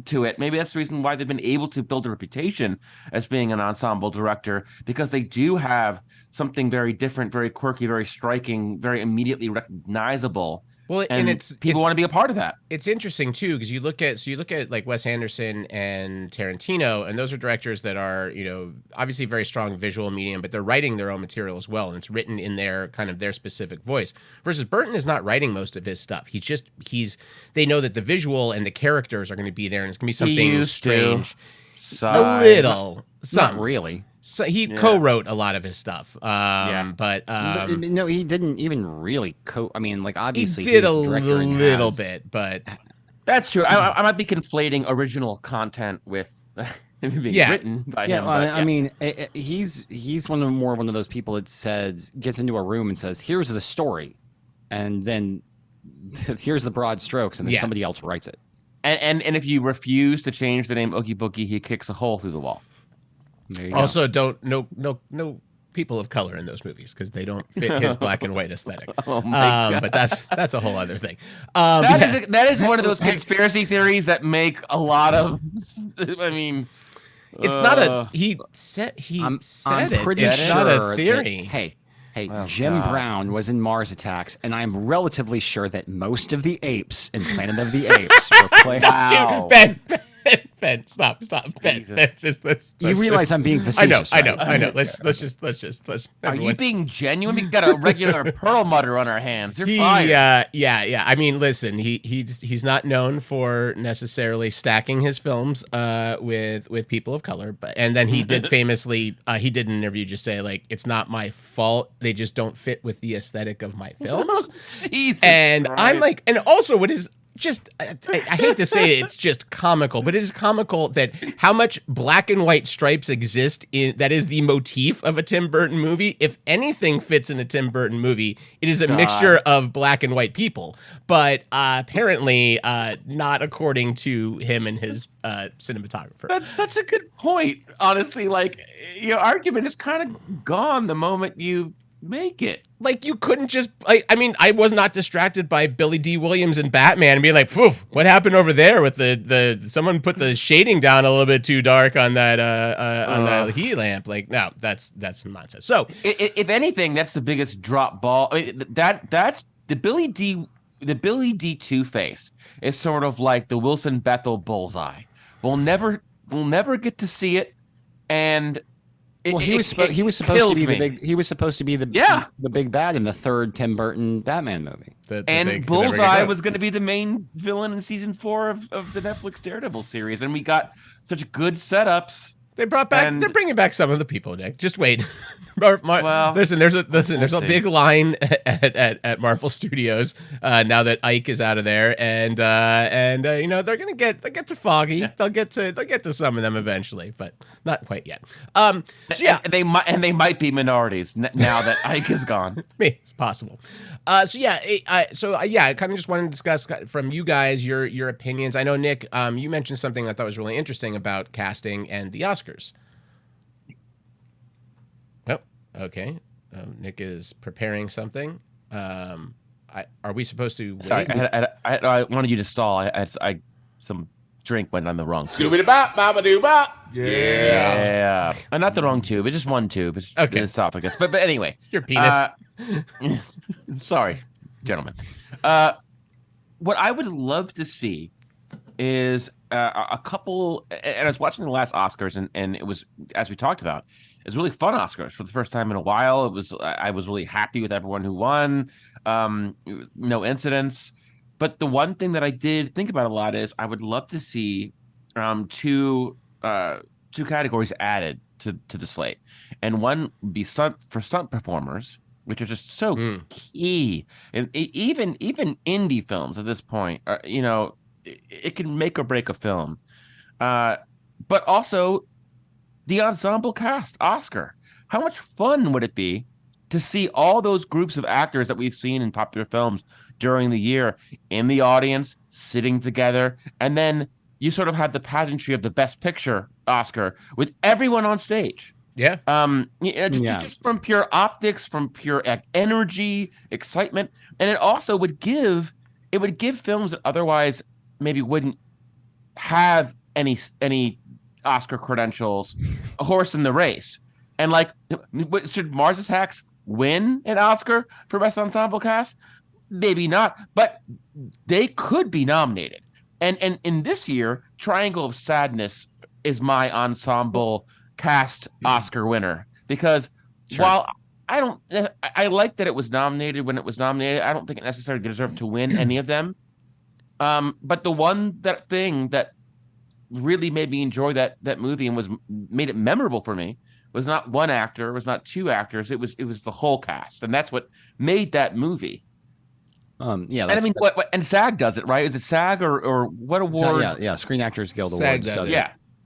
H: to it. Maybe that's the reason why they've been able to build a reputation as being an ensemble director, because they do have something very different, very quirky, very striking, very immediately recognizable.
A: Well, and
H: people want to be a part of that.
A: It's interesting too, because you look at like Wes Anderson and Tarantino, and those are directors that are, obviously very strong visual medium, but they're writing their own material as well, and it's written in their kind of their specific voice. Versus Burton is not writing most of his stuff. They know that the visual and the characters are going to be there, and it's going to be something strange. A little,
I: not really.
A: So he co-wrote a lot of his stuff, but
I: no, he didn't even really obviously
A: he did a little bit, but
H: that's true. I might be conflating original content with being written by him.
I: I mean, he's one of those people that gets into a room and says, "Here's the story," and then here's the broad strokes, and then somebody else writes it.
H: And if you refuse to change the name Oogie Boogie, he kicks a hole through the wall.
A: Also, no people of color in those movies because they don't fit his black and white aesthetic. But that's a whole other thing.
H: That is one of those conspiracy theories that make a lot of. I mean,
A: it's not a. He said
I: I'm
A: it.
I: Pretty
A: it's
I: sure
A: not a theory.
I: Hey, Jim Brown was in Mars Attacks, and I'm relatively sure that most of the apes in Planet of the Apes were played.
A: Wow. Ben, stop. Ben,
I: you realize I'm being facetious.
A: I know. Let's.
H: Are you being genuine? We've got a regular Perlmutter on our hands. You're fired.
A: Yeah. I mean, listen, he's not known for necessarily stacking his films with people of color, and then he did famously he did an interview just say like it's not my fault, they just don't fit with the aesthetic of my films.
H: Jesus
A: and
H: Christ.
A: I'm like, and also what is just I hate to say it's just comical, but it is comical that how much black and white stripes exist that is the motif of a Tim Burton movie. If anything fits in a Tim Burton movie, it is a mixture of black and white people, but apparently not according to him and his cinematographer.
H: That's such a good point. Honestly, like your argument is kind of gone the moment you make it.
A: Like you couldn't just I mean, I was not distracted by Billy D. Williams and Batman and being like, "Poof, what happened over there with the someone put the shading down a little bit too dark on that on that heat lamp." Like, no, that's nonsense. So,
H: if anything, that's the biggest drop ball. I mean, that's the Billy D 2 face is sort of like the Wilson Bethel bullseye. We'll never get to see it, and
I: he was supposed to be the big bad in the third Tim Burton Batman movie.
H: And Bullseye was going to be the main villain in season 4 of the Netflix Daredevil series, and we got such good setups.
A: They're bringing back some of the people, Nick. Just wait. Listen, there's a big line at Marvel Studios now that Ike is out of there, and they're gonna get to Foggy. They'll get to some of them eventually, but not quite yet. So yeah,
H: and they might be minorities now that Ike is gone.
A: It's possible. I kind of just wanted to discuss from you guys your opinions. I know Nick, you mentioned something I thought was really interesting about casting and the Oscars. Oh, okay. Nick is preparing something. Are we supposed to wait?
H: Sorry, I wanted you to stall. I some drink went on the wrong tube.
A: Scooby-Doo-bop, bop-a-doo-bop.
H: Yeah. Not the wrong tube. It's just one tube. It's
A: okay.
H: Esophagus. But anyway.
A: Your penis.
H: Sorry, gentlemen. What I would love to see is a couple, and I was watching the last Oscars, and it was, as we talked about, it was really fun Oscars for the first time in a while. I was really happy with everyone who won. No incidents. But the one thing that I did think about a lot is I would love to see two categories added to the slate, and one would be stunt performers, which are just so key, and even indie films at this point, it can make or break a film. But also the ensemble cast, Oscar. How much fun would it be to see all those groups of actors that we've seen in popular films during the year in the audience, sitting together, and then you sort of have the pageantry of the Best Picture Oscar with everyone on stage.
A: Yeah.
H: Just from pure optics, from pure energy, excitement, and it also would give films that otherwise maybe wouldn't have any Oscar credentials a horse in the race. And like, should Mars Attacks win an Oscar for Best Ensemble Cast? Maybe not, but they could be nominated. And in this year, Triangle of Sadness is my ensemble cast Oscar winner, because while I like that it was nominated when it was nominated, I don't think it necessarily deserved to win any of them. But the thing that really made me enjoy that movie and made it memorable for me was not one actor, was not two actors, it was the whole cast, and that's what made that movie. And I mean, what and SAG does it, right? Is it SAG or what award?
I: Yeah, Screen Actors Guild
A: SAG
I: Awards.
A: does it.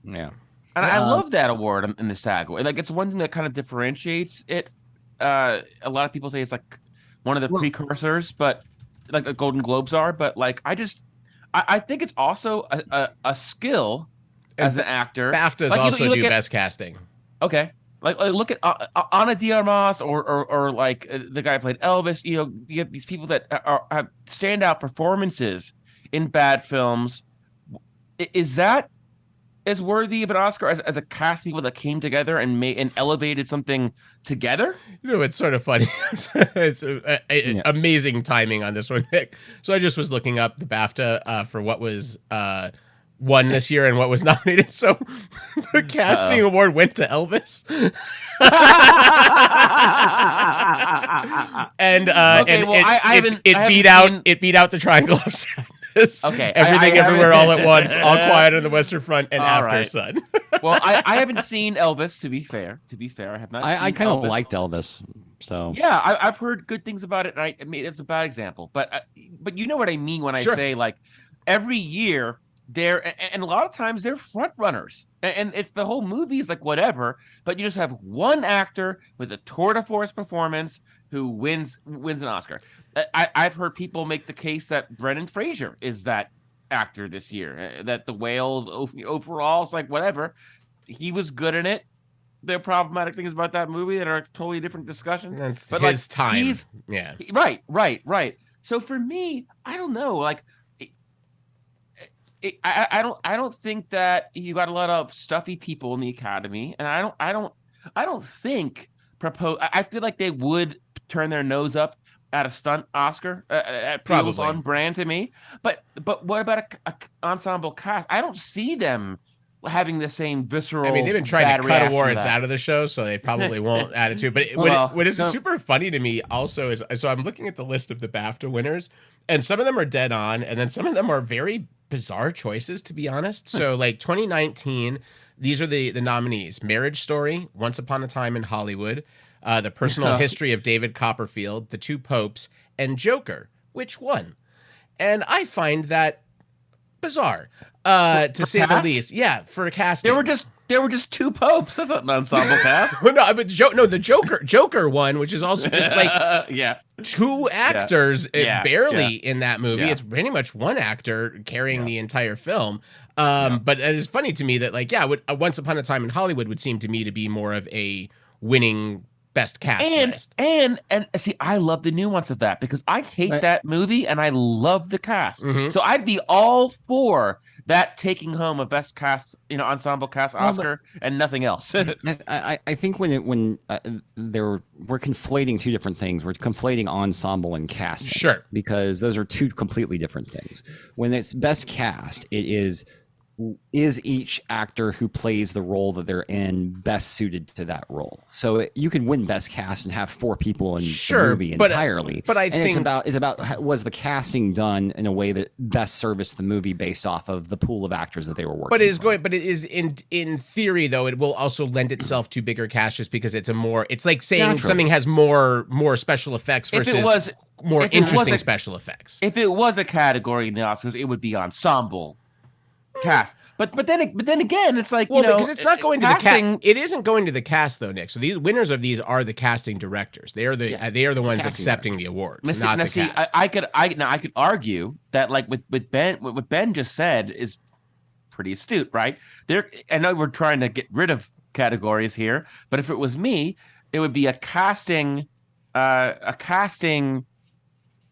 I: Yeah.
H: And I love that award in the SAG. Like, it's one thing that kind of differentiates it. A lot of people say it's like one of the precursors, but like the Golden Globes are. But like, I think it's also a skill as an actor.
A: BAFTAs
H: like,
A: also
H: you
A: do
H: at,
A: best casting.
H: Okay. Like look at Ana de Armas or like the guy who played Elvis. You know, you have these people that have standout performances in bad films. Is that as worthy of an Oscar as a cast of people that came together and elevated something together?
A: You know, it's sort of funny. It's amazing timing on this one, Nick. So I just was looking up the BAFTA for what was won this year and what was nominated. So the casting award went to Elvis. And it beat out the Triangle of Sadness.
H: Okay.
A: Everything Everywhere All at Once, All Quiet on the Western Front, and After Sun.
H: Well, I haven't seen Elvis, to be fair. I have not seen
I: I kind of
H: Elvis.
I: liked Elvis. So
H: yeah, I've heard good things about it, and I mean, it's a bad example, but you know what I mean when I say, like, every year and a lot of times they're front runners, and it's the whole movie is like whatever, but you just have one actor with a tour de force performance who wins an Oscar. I've heard people make the case that Brendan Fraser is that actor this year, that The Whales overall is like whatever. He was good in it. There are problematic things about that movie that are a totally different discussion.
A: That's
H: but
A: his
H: like,
A: time.
H: Right. So for me, I don't know, like, I don't think that you got a lot of stuffy people in the Academy, and I don't think I feel like they would turn their nose up at a stunt Oscar. At feels on brand to me. But what about a ensemble cast? I don't see them having the same visceral.
A: I mean, they've been trying to cut awards out of the show, so they probably won't add it to. But what is super funny to me also is, so I'm looking at the list of the BAFTA winners, and some of them are dead on, and then some of them are very bizarre choices, to be honest. So like 2019, these are the nominees: Marriage Story, Once Upon a Time in Hollywood, The Personal History of David Copperfield, The Two Popes, and Joker. Which won? And I find that bizarre, to say the least. Yeah, for a casting.
H: There were just two popes. That's not an ensemble cast.
A: No, but the Joker one, which is also just like two actors barely in that movie. It's pretty much one actor carrying the entire film. But it is funny to me that, like, Once Upon a Time in Hollywood would seem to me to be more of a winning best cast list. And
H: see, I love the nuance of that, because I hate that movie and I love the cast. Mm-hmm. So I'd be all for that taking home a best cast, ensemble cast Oscar and nothing else.
I: I think we're conflating two different things. We're conflating ensemble and casting.
A: Sure.
I: Because those are two completely different things. When it's best cast, it is is each actor who plays the role that they're in best suited to that role? So you can win best cast and have 4 people in the movie entirely.
A: But I
I: and
A: think
I: it's about was the casting done in a way that best serviced the movie based off of the pool of actors that they were working.
A: But it is in theory though, it will also lend itself to bigger casts just because it's it's like saying something has more special effects versus more interesting special effects.
H: If it was a category in the Oscars, it would be ensemble cast. But then again, it's like,
A: because it's not going to the cast. It isn't going to the cast though, Nick. So the winners of these are the casting directors. They are the ones accepting the awards, not the cast.
H: I could argue that like with Ben, what Ben just said is pretty astute, right? I know we're trying to get rid of categories here, but if it was me, it would be a casting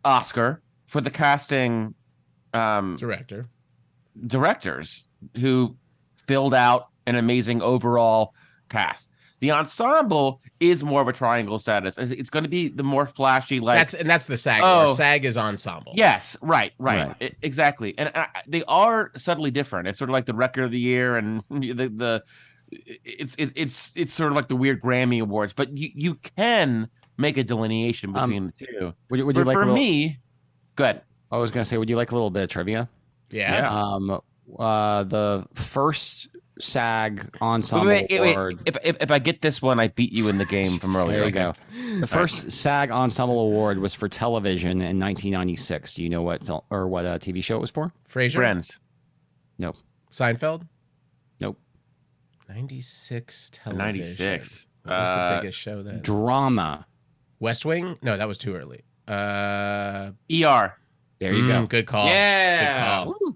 H: Oscar for the casting directors who filled out an amazing overall cast. The ensemble is more of a triangle status. It's going to be the more flashy, like
A: that's the SAG. Oh, SAG is ensemble.
H: Yes, right. Exactly. And they are subtly different. It's sort of like the record of the year, and it's sort of like the weird Grammy Awards. But you can make a delineation between the two.
I: Would you like
H: me? Good.
I: I was going to say, would you like a little bit of trivia?
A: Yeah.
I: The first SAG ensemble award.
H: If I get this one, I beat you in the game from earlier.
I: There you go. The first SAG ensemble award was for television in 1996. Do you know what film or what TV show it was for?
A: Frasier.
H: Friends.
I: Nope.
A: Seinfeld.
I: Nope.
A: 96 television.
H: 96.
A: What was the biggest show then?
I: Drama.
A: West Wing? No, that was too early.
H: ER.
I: There you go.
A: Good call.
H: Yeah.
A: Good call.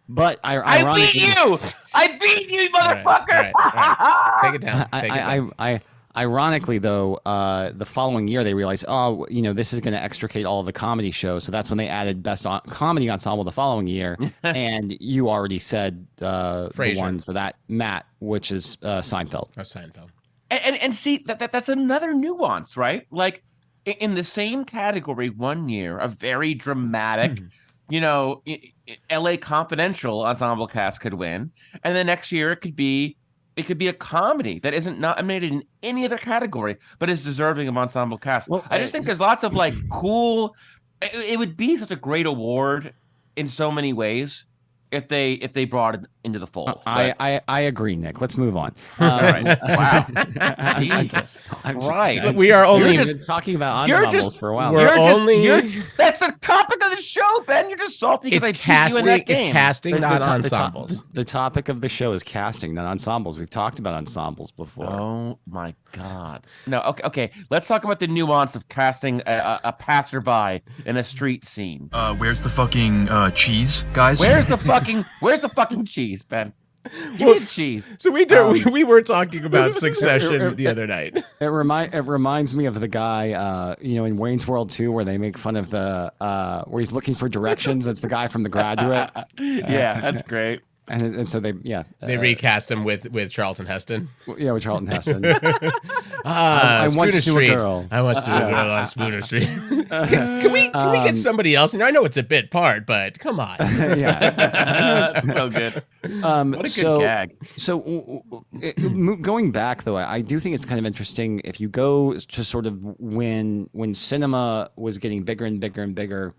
I: But
H: I beat you! I beat you, motherfucker!
A: All right. Take it down.
I: Ironically, though, the following year they realized, this is going to extricate all of the comedy shows. So that's when they added Best Comedy Ensemble the following year. And you already said the one for that, Matt, which is Seinfeld.
A: Oh, Seinfeld.
H: And see, that's another nuance, right? Like, in the same category one year, a very dramatic, LA Confidential ensemble cast could win, and the next year it could be a comedy that isn't nominated in any other category, but is deserving of ensemble cast. Well, I just think there's lots of like cool. It would be such a great award in so many ways if they brought it into the fold.
I: I agree, Nick. Let's move on.
H: All right. Wow. Jesus.
A: Right. We are only
I: talking about ensembles for a while.
H: That's the topic of the show, Ben. You're just salty because I beat you in that game.
A: It's casting, not ensembles.
I: The topic of the show is casting, not ensembles. We've talked about ensembles before.
H: Oh my God. No. Okay. Let's talk about the nuance of casting a passerby in a street scene.
J: Where's the fucking cheese, guys?
H: Where's the fucking cheese, Ben? Give me the cheese.
A: So we were talking about Succession the other night.
I: It reminds me of the guy, in Wayne's World 2, where they make fun of the where he's looking for directions. That's the guy from The Graduate.
H: Yeah, that's great.
I: And so they
A: recast him with Charlton Heston.
I: Yeah, with Charlton Heston.
A: I want to do a
I: girl.
A: I want to do a girl on Spooner Street. Can we get somebody else? I know it's a bit part, but come on.
I: Yeah,
H: so good. What a good gag.
I: So going back though, I do think it's kind of interesting if you go to sort of when cinema was getting bigger and bigger and bigger.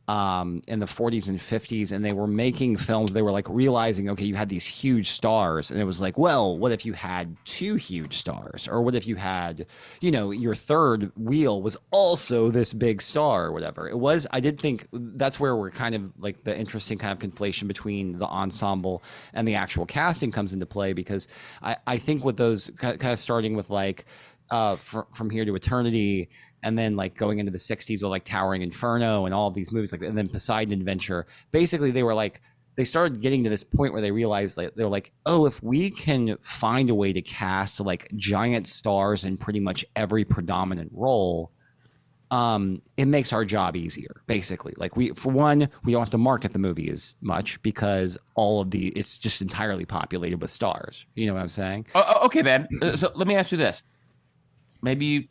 I: In the 40s and 50s, and they were making films. They were like realizing, okay, you had these huge stars, and it was like, well, what if you had 2 huge stars, or what if you had, your third wheel was also this big star, or whatever it was. I did think that's where we're kind of like the interesting kind of conflation between the ensemble and the actual casting comes into play, because I think with those kind of starting with like From Here to Eternity. And then like going into the 60s with like Towering Inferno and all of these movies, and then Poseidon Adventure, basically they started getting to this point where they realized they're like, oh, if we can find a way to cast like giant stars in pretty much every predominant role, it makes our job easier, basically. Like we don't have to market the movie as much because it's just entirely populated with stars. You know what I'm saying?
H: Okay, Ben. So let me ask you this. Maybe you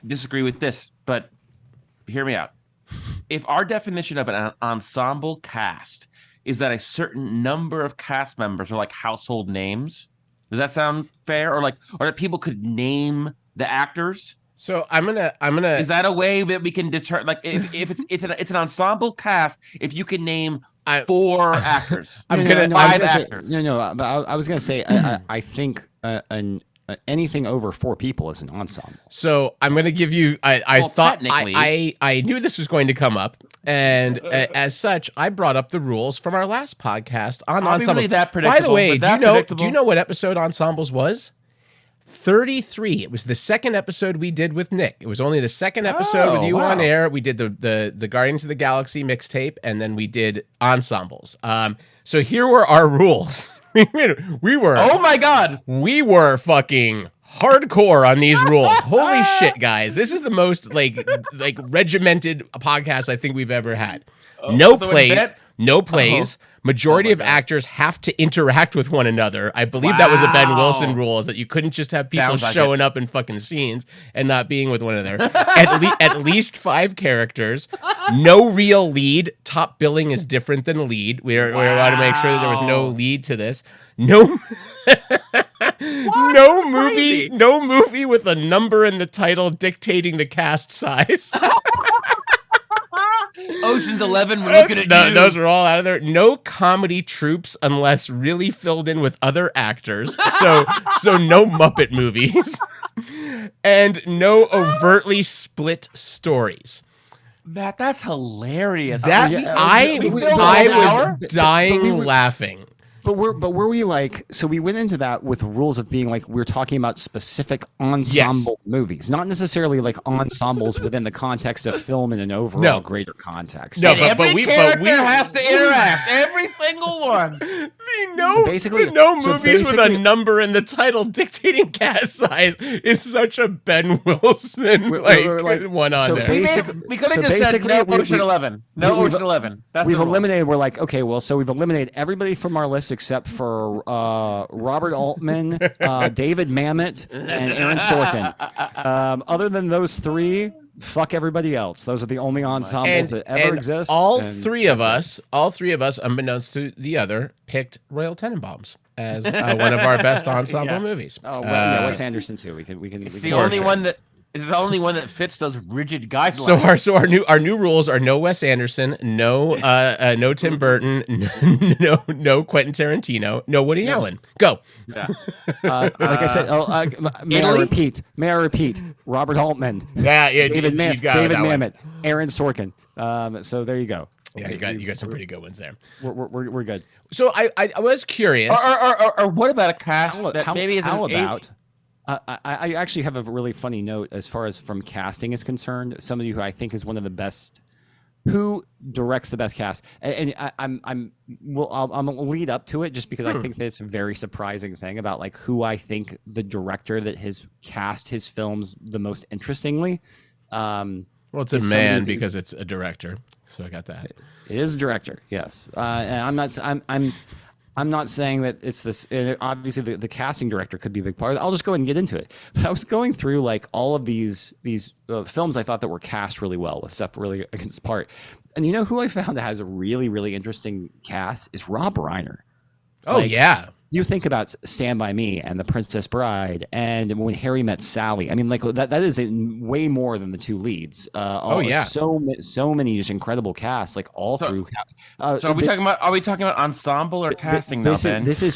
H: disagree with this, but hear me out. If our definition of an ensemble cast is that a certain number of cast members are like household names. Does that sound fair? Or that people could name the actors?
A: So I'm gonna.
H: Is that a way that we can determine? Like, if it's an ensemble cast, if you can name 4 actors, five actors.
I: But I was gonna say I think anything over 4 people is an ensemble.
A: So I'm gonna give you. I thought I knew this was going to come up, and as such, I brought up the rules from our last podcast on ensembles. By the way, do you know what episode ensembles was? 33. It was the second episode we did with Nick. It was only the second episode with you on air. We did the Guardians of the Galaxy mixtape, and then we did ensembles. So here were our rules. we were.
H: Oh my God.
A: We were fucking hardcore on these rules. Holy shit, guys! This is the most like regimented podcast I think we've ever had. No plays. Majority of actors have to interact with one another. I believe that was a Ben Wilson rule, is that you couldn't just have people showing up in fucking scenes and not being with one another. At least 5 characters. No real lead. Top billing is different than lead. We're allowed to make sure that there was no lead to this. No movie with a number in the title dictating the cast size.
H: Ocean's 11, we're looking at you.
A: Those are all out of there. No comedy troupes unless really filled in with other actors. So no Muppet movies. And no overtly split stories.
H: That's hilarious.
A: I was dying laughing.
I: But were we like, so we went into that with rules of being like, we're talking about specific ensemble movies, not necessarily like ensembles within the context of film in an overall greater context.
H: No, but we has to interact. Every single one.
A: Movies with a number in the title dictating cast size is such a Ben Wilson one on there.
H: We could have just said no Ocean 11. No Ocean 11.
I: We've eliminated. We're like, okay, well, so we've eliminated everybody from our list except for Robert Altman, David Mamet, and Aaron Sorkin. Other than those 3, fuck everybody else. Those are the only ensembles that ever exist.
A: All three of us, unbeknownst to the other, picked Royal Tenenbaums as one of our best ensemble movies.
I: Oh, well, Wes Anderson too. We can.
H: The only one that. It's the only one that fits those rigid guidelines.
A: So our new rules are no Wes Anderson, no Tim Burton, no Quentin Tarantino, no Woody Allen. Go.
I: Yeah. Like I said, may I repeat? Robert Altman. David Mamet, Aaron Sorkin. So there you go.
A: Yeah, you got some pretty good ones there.
I: We're good.
A: So I was curious.
H: Or what about a cast that maybe is
I: I actually have a really funny note as far as from casting is concerned. Somebody who I think is one of the best, who directs the best cast, and I'm gonna lead up to it just because I think that's a very surprising thing about like who I think the director that has cast his films the most interestingly.
A: Well, it's a man because it's a director, so I got that.
I: It is a director, yes. And I'm not saying that it's this. Obviously, the casting director could be a big part. I'll just go ahead and get into it. But I was going through like all of these films I thought that were cast really well with stuff really against part. And you know who I found that has a really, really interesting cast is Rob Reiner.
A: Oh, yeah.
I: You think about Stand By Me and The Princess Bride and When Harry Met Sally. I mean, like that is way more than the 2 leads. So many just incredible casts, like all through.
H: So are we talking about ensemble or casting now, Ben?
I: This is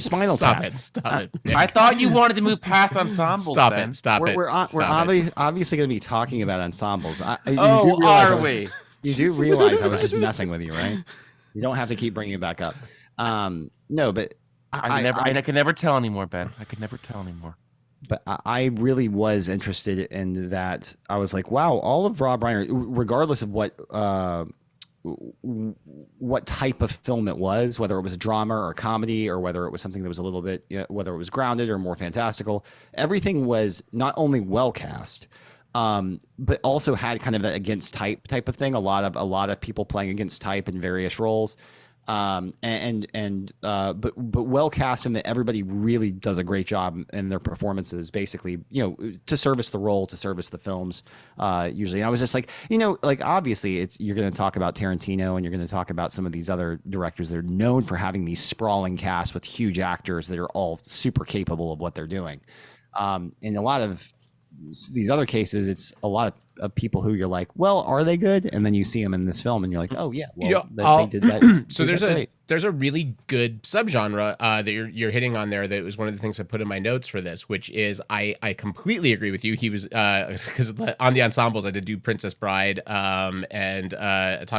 I: Spinal Tap.
A: Stop it.
H: I thought you wanted to move past ensembles.
A: Stop
H: Ben.
A: it. Stop it.
I: We're obviously going to be talking about ensembles.
H: Are we?
I: You do realize I was just messing with you, right? You don't have to keep bringing it back up. No, but.
H: I could never tell anymore, Ben. I could never tell anymore.
I: But I really was interested in that. I was like, wow, all of Rob Reiner, regardless of what type of film it was, whether it was a drama or a comedy or whether it was something that was a little bit, whether it was grounded or more fantastical, everything was not only well cast, but also had kind of that against type of thing. A lot of people playing against type in various roles. But well cast, and that everybody really does a great job in their performances, basically, to service the role, to service the films. Usually, and I was just like, like obviously, you're going to talk about Tarantino, and you're going to talk about some of these other directors that are known for having these sprawling casts with huge actors that are all super capable of what they're doing. In a lot of these other cases, it's a lot of people who you're like, well, are they good? And then you see them in this film, and you're like, oh yeah, well, they did that.
A: So there's a really good subgenre that you're hitting on there. That was one of the things I put in my notes for this, which is I completely agree with you. He was because on the ensembles I did do Princess Bride, and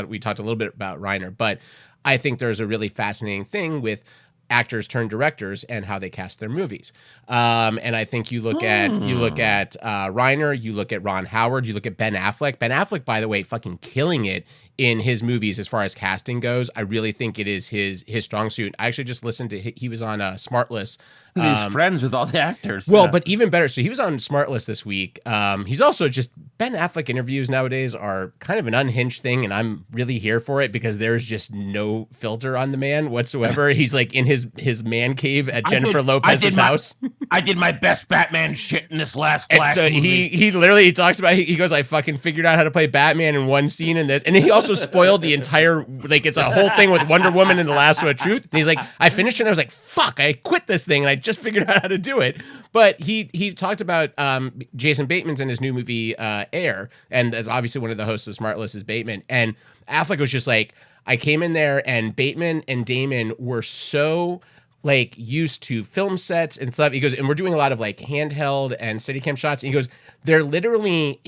A: we talked a little bit about Reiner, but I think there's a really fascinating thing with actors turned directors and how they cast their movies. And I think you look at Reiner, you look at Ron Howard, you look at Ben Affleck. Ben Affleck, by the way, fucking killing it in his movies as far as casting goes. I really think it is his strong suit. I actually just listened to he was on Smartless.
H: He's friends with all the actors.
A: Well, but even better. So he was on Smartless this week. He's also just Ben Affleck interviews nowadays are kind of an unhinged thing, and I'm really here for it because there's just no filter on the man whatsoever. He's like in his man cave at Jennifer Lopez's house.
H: I did my best Batman shit in this last
A: Flash movie. He literally talks about he goes, I fucking figured out how to play Batman in one scene in this, and he also spoiled the entire it's a whole thing with Wonder Woman and the Lasso of Truth. And he's like, I finished it and I was like, fuck, I quit this thing and I just figured out how to do it. But he talked about Jason Bateman's in his new movie Air, and that's obviously one of the hosts of Smartless is Bateman. And Affleck was just like, I came in there and Bateman and Damon were so used to film sets and stuff. He goes, and we're doing a lot of handheld and Steadicam shots. And he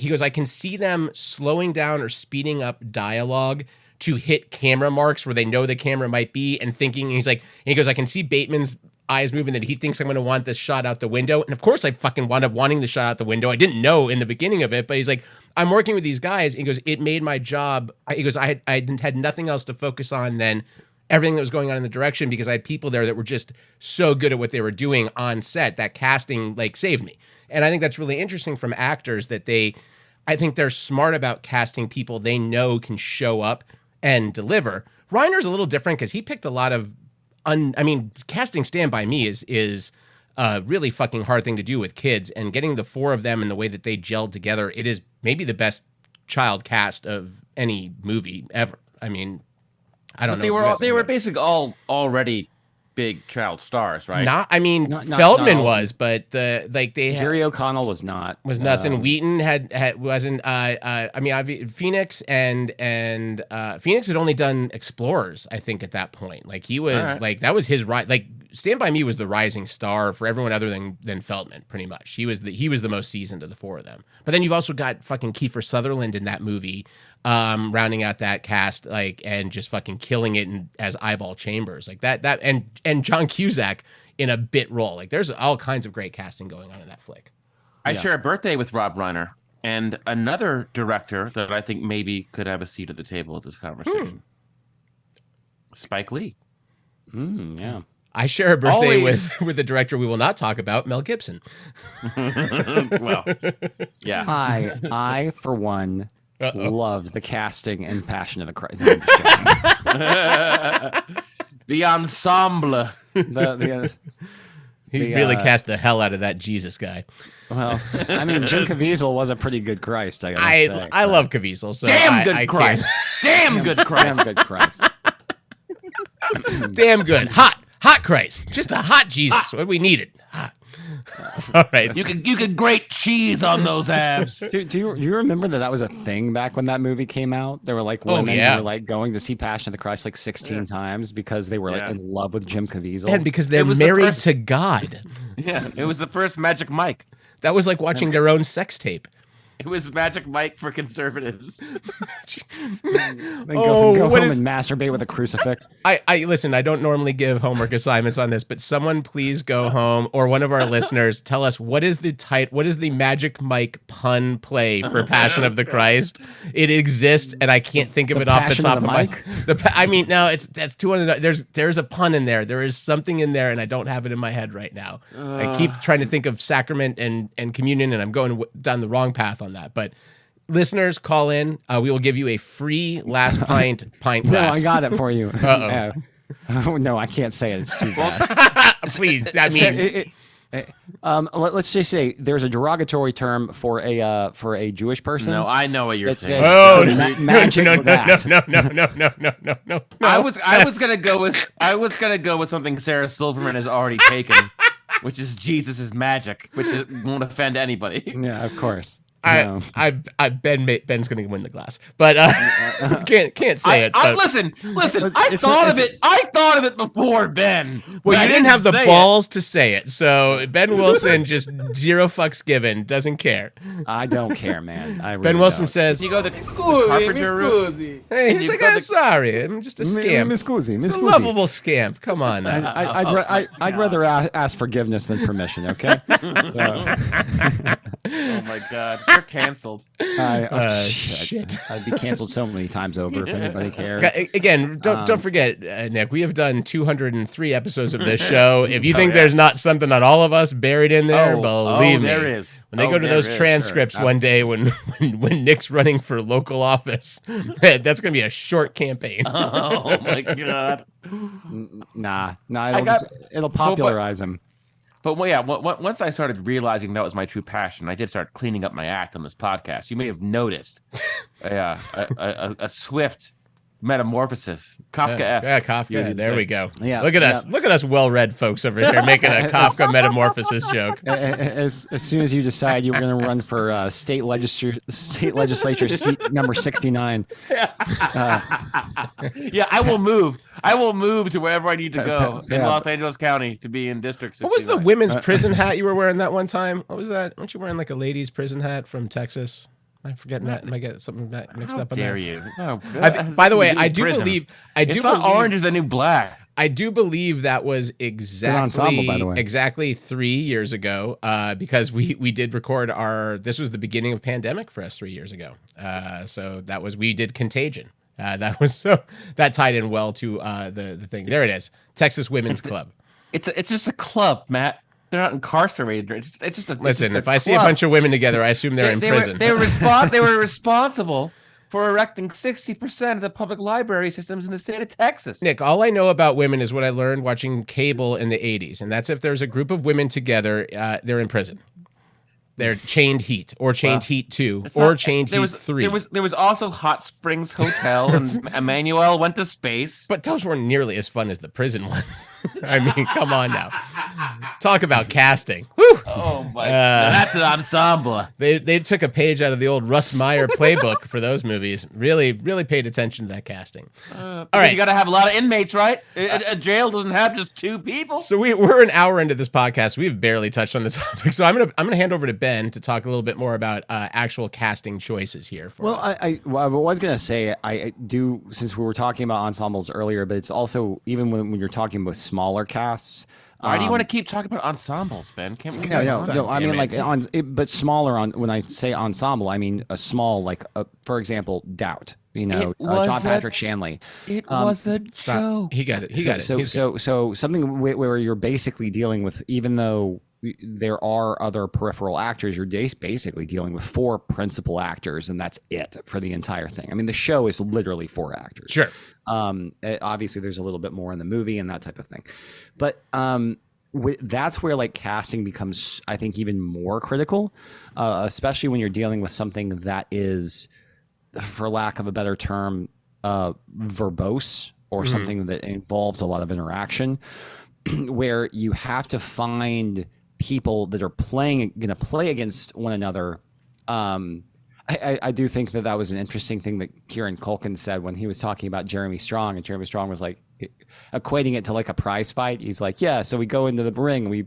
A: goes, I can see them slowing down or speeding up dialogue to hit camera marks where they know the camera might be and thinking. And he goes, I can see Bateman's eyes moving that he thinks I'm going to want this shot out the window. And of course I fucking wound up wanting the shot out the window. I didn't know in the beginning of it, but he's like, I'm working with these guys. And he goes, it made my job. He goes, I had nothing else to focus on than everything that was going on in the direction because I had people there that were just so good at what they were doing on set. That casting saved me. And I think that's really interesting from actors that I think they're smart about casting people they know can show up and deliver. Reiner's a little different because he picked a lot of casting Stand By Me is a really fucking hard thing to do with kids, and getting the four of them and the way that they gelled together, it is maybe the best child cast of any movie ever. I mean, I don't know.
H: They were basically all already big child stars, right?
A: Feldman was, but
I: Jerry O'Connell was not.
A: Was nothing. Wheaton wasn't. Phoenix and Phoenix had only done Explorers, I think, at that point. He was that was his right. Stand By Me was the rising star for everyone other than Feldman, pretty much. He was the most seasoned of the four of them. But then you've also got fucking Kiefer Sutherland in that movie, rounding out that cast, and just fucking killing it as Eyeball Chambers, and John Cusack in a bit role. There's all kinds of great casting going on in that flick.
H: I share a birthday with Rob Reiner and another director that I think maybe could have a seat at the table at this conversation. Spike Lee.
I: Yeah.
A: I share a birthday with a director we will not talk about, Mel Gibson.
H: Well, yeah.
I: I for one loved the casting in Passion of the Christ.
H: The ensemble.
A: He really cast the hell out of that Jesus guy.
I: Well, Jim Caviezel was a pretty good Christ. I
A: love Caviezel. So
H: damn good Christ. Damn good Christ.
I: Damn good Christ.
A: Damn good. Hot Christ. Just a hot Jesus. What we needed. Hot. All right.
H: You could grate cheese on those abs.
I: Do you remember that was a thing back when that movie came out? There were women who were going to see Passion of the Christ 16 times because they were in love with Jim Caviezel.
A: And because they're married to God.
H: Yeah, it was the first Magic Mike.
A: That was like watching their own sex tape.
H: It was Magic Mike for conservatives.
I: Then go home and masturbate with a crucifix.
A: I listen, I don't normally give homework assignments on this, but someone please go home, or one of our listeners tell us what is the Magic Mike pun play for Passion of the Christ? It exists, and I can't think of it off the top of my head. No, that's 200. There's a pun in there. There is something in there, and I don't have it in my head right now. I keep trying to think of sacrament and communion, and I'm going down the wrong path on that. But listeners, call in. We will give you a free last pint glass.
I: No, I got it for you. Oh, no, I can't say it. It's too bad.
A: Please, I mean,
I: Let's just say there's a derogatory term for a Jewish person.
H: No, I know what you're
I: It's
H: saying.
A: oh
I: so
A: no,
I: magic
A: no,
I: for
A: no,
I: that.
A: no.
H: I was gonna go with something Sarah Silverman has already taken, which is Jesus' magic, which won't offend anybody.
I: Yeah, of course.
A: Ben's gonna win the glass, but can't say it. But,
H: Listen. I
I: It's-
H: thought of
I: it's-
H: it. I thought of it before Ben.
A: well,
H: I
A: you didn't have the
H: say it.
A: balls to say it, so Ben Wilson just zero fucks given, doesn't care.
I: I don't care, man. I really
A: Ben Wilson
I: don't.
A: says,
H: You go the carpenter route.
A: "Hey, he's
H: you
A: like,
H: got
A: I'm
H: the-
A: sorry, I'm just a scamp.
I: Miss Scusi,
A: It's
I: Miss
A: a
I: Scusi.
A: lovable scamp. Come on now."
I: I'd rather ask forgiveness than permission. Okay.
H: Oh my God, you're canceled.
A: Shit.
I: I'd be canceled so many times over if anybody cared.
A: Again, don't forget, Nick. We have done 203 episodes of this show. If you think there's not something on all of us buried in there, believe me,
H: there is.
A: when they go to those transcripts one day, when Nick's running for local office, that's gonna be a short campaign.
H: Oh my God.
I: Nah.
H: got-
I: It'll popularize him.
H: But well, yeah, once I started realizing that was my true passion, I did start cleaning up my act on this podcast. You may have noticed a swift metamorphosis, Kafka-esque.
A: Yeah, Kafka. There we go.
I: Yeah,
A: Look at us. Look at us, well-read folks over here making a Kafka metamorphosis joke.
I: As soon as you decide you were going to run for state legislature seat number 69.
H: Yeah, I will move. I will move to wherever I need to go in
I: Yeah.
H: Los Angeles County to be in District 69.
A: What was the women's prison hat you were wearing that one time? What was that? Weren't you wearing like a ladies' prison hat from Texas? I'm forgetting that. Am I getting something mixed
H: How
A: up on
H: dare
A: that?
H: you? Oh,
A: By the way, I do
H: prison.
A: believe
H: It's not orange is the new black.
A: I do believe that was
I: ensemble, by the way.
A: exactly 3 years ago, because we did record this was the beginning of pandemic for us 3 years ago. So we did Contagion. That tied in well to the thing. There it is, Texas Women's Club.
H: It's just a club, Matt. They're not incarcerated. It's just a
A: Listen, if
H: I
A: I see a bunch of women together, I assume they're in prison.
H: They were responsible for erecting 60% of the public library systems in the state of Texas.
A: Nick, all I know about women is what I learned watching cable in the 80s, and that's if there's a group of women together, they're in prison. They're chained heat, or chained heat 2, or chained heat 3.
H: There was also Hot Springs Hotel, and Emmanuel went to space.
A: But those weren't nearly as fun as the prison ones. I mean, come on now. Talk about casting. Whew.
H: Oh my! That's an ensemble.
A: They took a page out of the old Russ Meyer playbook for those movies. Really paid attention to that casting.
H: All right, you got to have a lot of inmates, right? A jail doesn't have just 2 people.
A: So we're an hour into this podcast. We've barely touched on this topic. So I'm gonna hand over to Ben to talk a little bit more about actual casting choices here for us.
I: I was going to say, I do, since we were talking about ensembles earlier, but it's also, even when you're talking about smaller casts.
H: Why do you want to keep talking about ensembles, Ben? Can't we?
I: No. I mean, like but smaller on. When I say ensemble, I mean a small, like for example, Doubt. John Patrick Shanley.
H: It was a joke.
A: He got it.
I: So something where you're basically dealing with, even though there are other peripheral actors, you're basically dealing with 4 principal actors, and that's it for the entire thing. I mean, the show is literally 4 actors.
A: Sure.
I: Obviously, there's a little bit more in the movie and that type of thing, but that's where like casting becomes, I think, even more critical, especially when you're dealing with something that is, for lack of a better term, verbose, or something that involves a lot of interaction, where you have to find people that are going to play against one another. I do think that was an interesting thing that Kieran Culkin said when he was talking about Jeremy Strong, and Jeremy Strong was like equating it to like a prize fight. He's like, yeah, so we go into the ring, we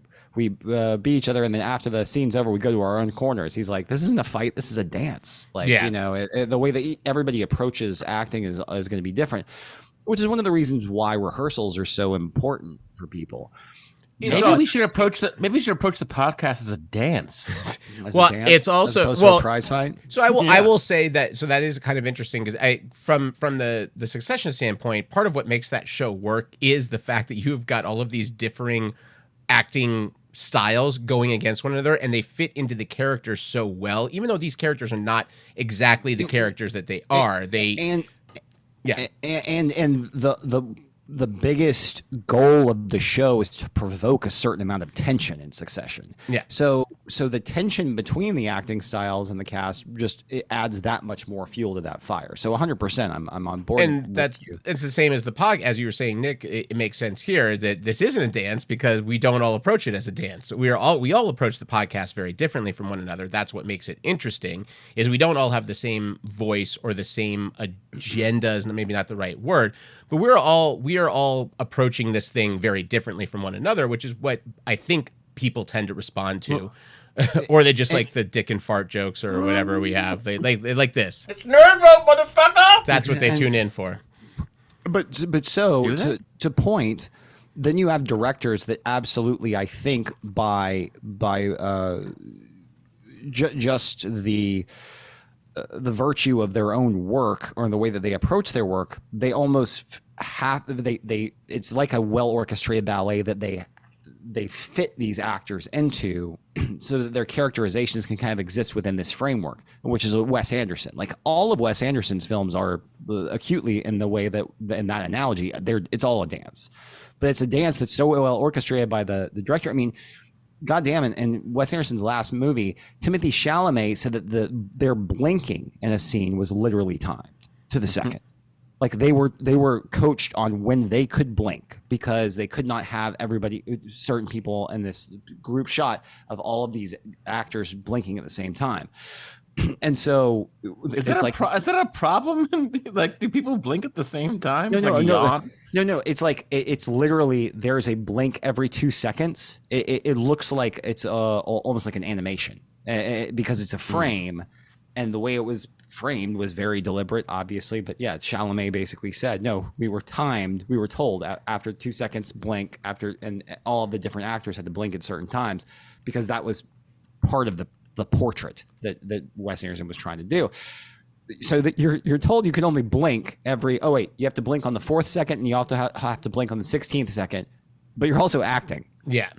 I: beat each other, and then after the scene's over, we go to our own corners. He's like, this isn't a fight, this is a dance. Like, the way that everybody approaches acting is going to be different, which is one of the reasons why rehearsals are so important for people.
H: Maybe we should approach the podcast as a dance.
A: It's also
I: a prize fight.
A: So I will say that. So that is kind of interesting, because from the Succession standpoint, part of what makes that show work is the fact that you've got all of these differing acting styles going against one another, and they fit into the characters so well. Even though these characters are not exactly the characters that they are,
I: the biggest goal of the show is to provoke a certain amount of tension in succession.
A: Yeah.
I: So the tension between the acting styles and the cast just it adds that much more fuel to that fire. So 100%, I'm on board.
A: And it's the same as the as you were saying, Nick. It makes sense here that this isn't a dance because we don't all approach it as a dance. We all approach the podcast very differently from one another. That's what makes it interesting. Is we don't all have the same voice or the same agenda is maybe not the right word, but we are all approaching this thing very differently from one another, which is what I think people tend to respond to. Or they just like the dick and fart jokes or whatever we have. They like this.
D: It's nerd vote, motherfucker!
A: That's what they tune in for.
I: But so to point, then you have directors that absolutely, I think, by just the virtue of their own work or the way that they approach their work, they almost have it's like a well orchestrated ballet that they fit these actors into so that their characterizations can kind of exist within this framework, which is Wes Anderson. Like all of Wes Anderson's films are acutely in the way that in that analogy, it's all a dance, but it's a dance that's so well orchestrated by the director. I mean, goddamn it. In Wes Anderson's last movie, Timothée Chalamet said that their blinking in a scene was literally timed to the second. Like they were coached on when they could blink because they could not have certain people in this group shot of all of these actors blinking at the same time. And so
H: is that a problem? Like, do people blink at the same time?
I: No. It's like it's literally there's a blink every 2 seconds. It looks like it's almost like an animation because it's a frame, and the way it was framed was very deliberate, obviously. But yeah, Chalamet basically said, "No, we were timed. We were told after 2 seconds blink and all of the different actors had to blink at certain times because that was part of the portrait that Wes Anderson was trying to do." So that you're told you can only blink every. Oh wait, you have to blink on the 4th second, and you also have to blink on the 16th second, but you're also acting.
A: Yeah.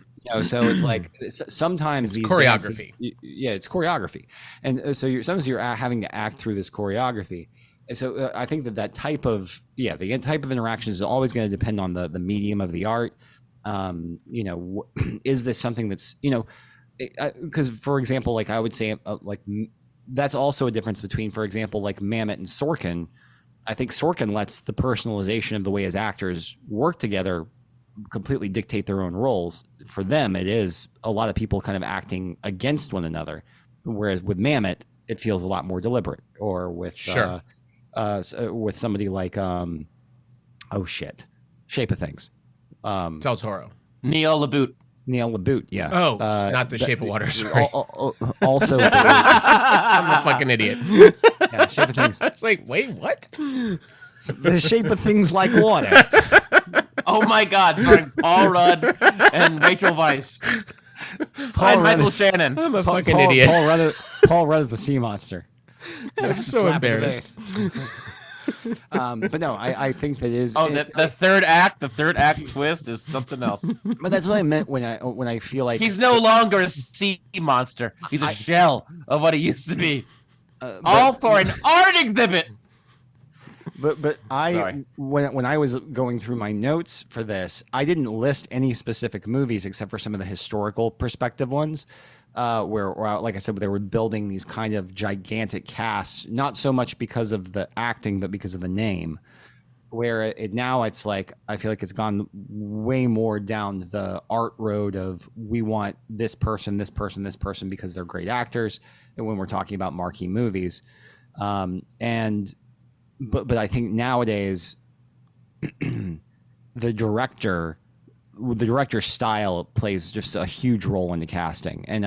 I: So it's like sometimes
A: it's
I: these
A: choreography.
I: It's choreography, and so sometimes you're having to act through this choreography. And so I think that type of the type of interaction is always going to depend on the medium of the art. Is this something that's because for example, like I would say, that's also a difference between, for example, like Mamet and Sorkin. I think Sorkin lets the personalization of the way his actors work together completely dictate their own roles. For them, it is a lot of people kind of acting against one another, whereas with Mamet, it feels a lot more deliberate. Or with with somebody like Shape of Things,
A: Del Toro,
H: Neil
I: LaBute, yeah.
A: Oh, not The Shape of Water. Sorry.
I: Also,
A: I'm a fucking idiot.
I: Yeah, Shape of Things.
A: It's like, wait, what?
I: The Shape of Things Like Water.
H: Oh my God! Starring Paul Rudd and Rachel Weisz. And Michael Shannon.
A: I'm a fucking idiot.
I: Paul Rudd is the sea monster.
A: That's so embarrassed.
I: But no, I think that is.
H: The third act twist is something else.
I: But that's what I meant when I feel like
H: he's no longer a sea monster. He's a shell of what he used to be. All for an art exhibit.
I: But when I was going through my notes for this, I didn't list any specific movies except for some of the historical perspective ones, where like I said, they were building these kind of gigantic casts, not so much because of the acting, but because of the name. Where it's like I feel like it's gone way more down the art road of we want this person because they're great actors, and when we're talking about marquee movies, But I think nowadays the director's style plays just a huge role in the casting, and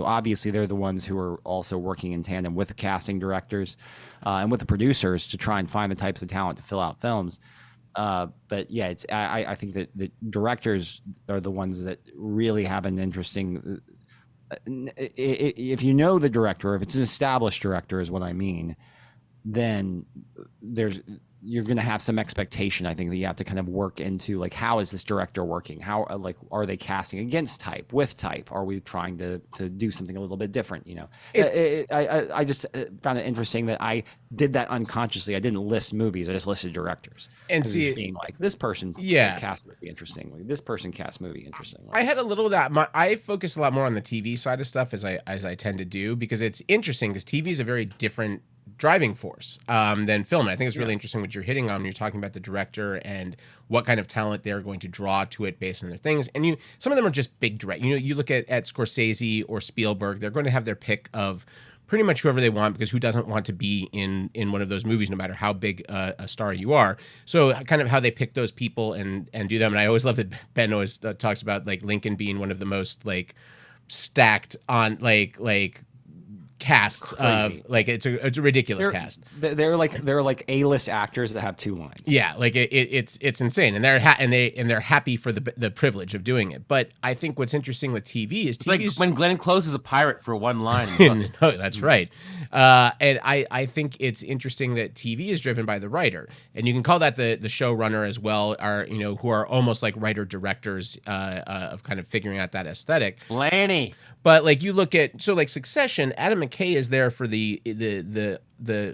I: obviously they're the ones who are also working in tandem with the casting directors and with the producers to try and find the types of talent to fill out films. But yeah, I think that the directors are the ones that really have an interesting. If you know the director, if it's an established director, is what I mean. Then you're going to have some expectation. I think that you have to kind of work into, like, how is this director working? How, like, are they casting against type, with type? Are we trying to do something a little bit different? You know, I just found it interesting that I did that unconsciously. I didn't list movies. I just listed directors.
A: And
I: was
A: see,
I: just being like, this person cast movie interestingly. This person cast movie interestingly.
A: I had a little of that. I focus a lot more on the TV side of stuff as I tend to do, because it's interesting, because TV is a very different driving force than film. And I think it's really interesting what you're hitting on when you're talking about the director and what kind of talent they're going to draw to it based on their things. And some of them are just big direct. You know, you look at Scorsese or Spielberg, they're going to have their pick of pretty much whoever they want, because who doesn't want to be in one of those movies, no matter how big a star you are. So kind of how they pick those people and do them. And I always love that Ben always talks about, like, Lincoln being one of the most, like, stacked on like casts of, like, it's a ridiculous cast.
I: They're like A-list actors that have 2 lines.
A: Yeah, like it's insane, and they're happy for the privilege of doing it. But I think what's interesting with TV is
H: like when Glenn Close is a pirate for 1 line.
A: No, that's right. And I think it's interesting that TV is driven by the writer, and you can call that the showrunner as well, who are almost like writer directors of kind of figuring out that aesthetic.
H: Lanny.
A: But like you look at, so like Succession, Adam McKay is there for the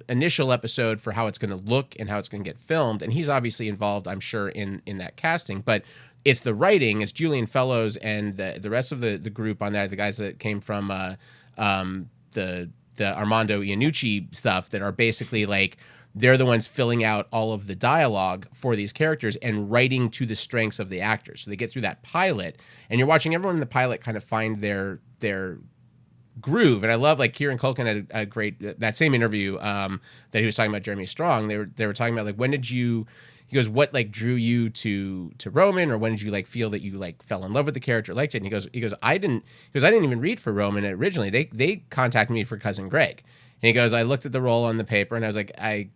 A: initial episode for how it's going to look and how it's going to get filmed, and he's obviously involved, I'm sure, in that casting. But it's the writing, it's Julian Fellows and the rest of the group on that, the guys that came from the Armando Iannucci stuff, that are basically like, they're the ones filling out all of the dialogue for these characters and writing to the strengths of the actors. So they get through that pilot, and you're watching everyone in the pilot kind of find their groove. And I love, like, Kieran Culkin had a great, that same interview that he was talking about Jeremy Strong. They were talking about, like, when did you, he goes, what, like, drew you to Roman, or when did you, like, feel that you, like, fell in love with the character, liked it? And he goes, I didn't even read for Roman originally. They contacted me for Cousin Greg. And he goes, I looked at the role on the paper and I was like, I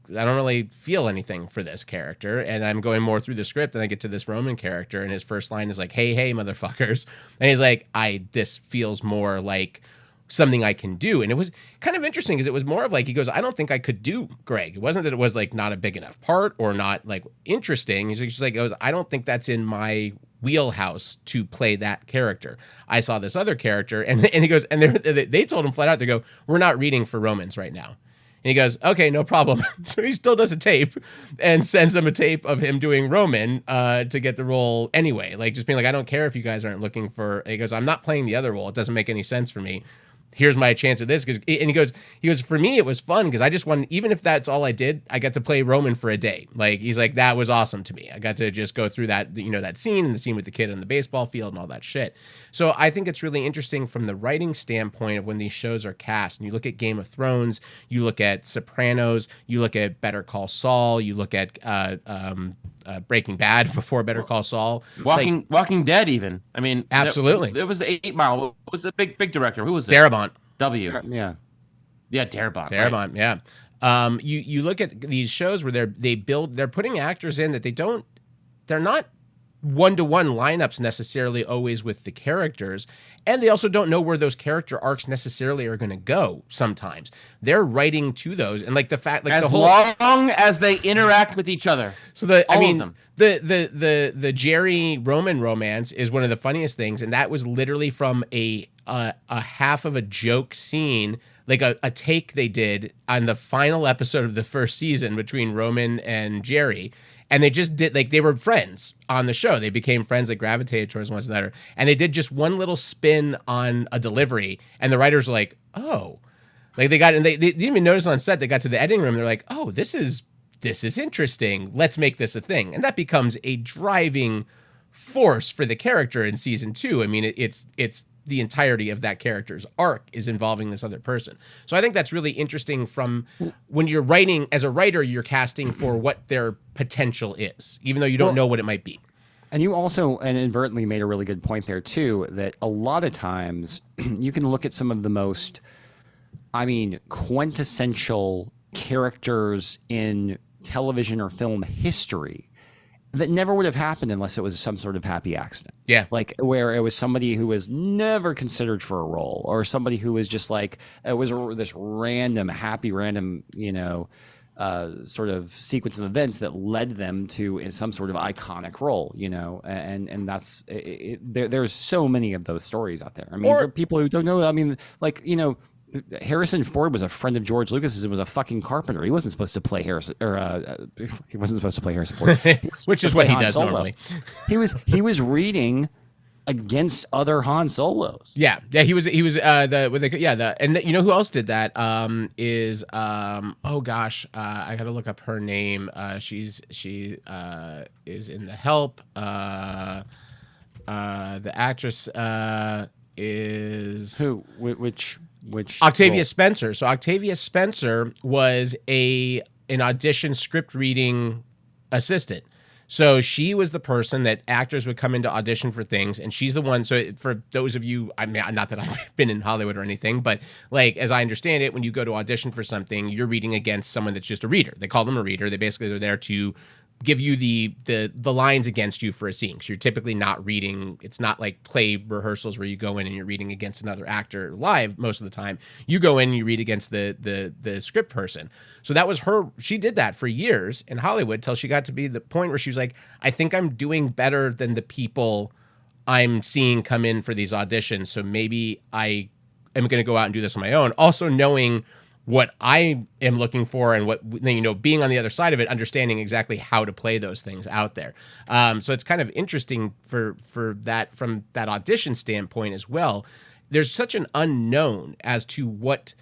A: don't really feel anything for this character, and I'm going more through the script, and I get to this Roman character, and his first line is like, hey, motherfuckers. And he's like, this feels more like something I can do. And it was kind of interesting, because it was more of like, he goes, I don't think I could do Greg. It wasn't that it was, like, not a big enough part or not, like, interesting. He's just like, goes, I don't think that's in my wheelhouse to play that character. I saw this other character, and he goes, and they told him flat out, they go, we're not reading for Romans right now. And he goes, okay, no problem. So he still does a tape and sends them a tape of him doing Roman to get the role anyway. Like, just being like, I don't care if you guys aren't looking for, he goes, I'm not playing the other role. It doesn't make any sense for me. Here's my chance at this. And he goes, for me, it was fun, because I just wanted, even if that's all I did, I got to play Roman for a day. Like, he's like, that was awesome to me. I got to just go through that, that scene, and the scene with the kid on the baseball field and all that shit. So I think it's really interesting from the writing standpoint of when these shows are cast. And you look at Game of Thrones, you look at Sopranos, you look at Better Call Saul, you look at Breaking Bad before Better Call Saul.
H: Walking Dead, even. I mean,
A: absolutely.
H: It was 8 Mile. It was a big director. Who was it?
A: Darabont.
H: Yeah, Darabont.
A: Darabont, right? Yeah. You look at these shows where they're putting actors in that they're not one-to-one lineups necessarily always with the characters, and they also don't know where those character arcs necessarily are going to go. Sometimes they're writing to those, and like the fact, like,
H: as long as they interact with each other.
A: So the Jerry Roman romance is one of the funniest things, and that was literally from a half of a joke scene, like a take they did on the final episode of the first season between Roman and Jerry. And they just did, like, they were friends on the show. They became friends, they gravitated towards one another. And they did just one little spin on a delivery. And the writers were like, oh. Like, they didn't even notice on set. They got to the editing room. They're like, oh, this is interesting. Let's make this a thing. And that becomes a driving force for the character in season 2. I mean, it's the entirety of that character's arc is involving this other person. So I think that's really interesting from when you're writing, as a writer, you're casting for what their potential is, even though you don't know what it might be.
I: And you also inadvertently made a really good point there too, that a lot of times you can look at some of the most, quintessential characters in television or film history that never would have happened unless it was some sort of happy accident.
A: Yeah.
I: Like, where it was somebody who was never considered for a role, or somebody who was just like, it was this random, sort of sequence of events that led them to some sort of iconic role, and that's there's so many of those stories out there. I mean, for people who don't know, I mean, Harrison Ford was a friend of George Lucas's and was a fucking carpenter. He wasn't supposed to play Harrison, he wasn't supposed to play Harrison Ford,
A: which is what he does normally.
I: He was reading against other Han Solos.
A: Yeah, he was and you know who else did that? Oh gosh, I got to look up her name. She is in The Help. The actress is
I: who? Which
A: Octavia
I: role?
A: Spencer. So Octavia Spencer was an audition script reading assistant. So she was the person that actors would come into audition for things, and she's the one. So for those of you, I mean, not that I've been in Hollywood or anything, but like as I understand it, when you go to audition for something, you're reading against someone that's just a reader. They call them a reader. They're there to give you the lines against you for a scene. 'Cause you're typically not reading. It's not like play rehearsals where you go in and you're reading against another actor live most of the time. You go in and you read against the script person. So that was her. She did that for years in Hollywood till she got to be the point where she was like, I think I'm doing better than the people I'm seeing come in for these auditions. So maybe I am going to go out and do this on my own. Also knowing what I am looking for and what, being on the other side of it, understanding exactly how to play those things out there. So it's kind of interesting for that, from that audition standpoint as well. There's such an unknown as to what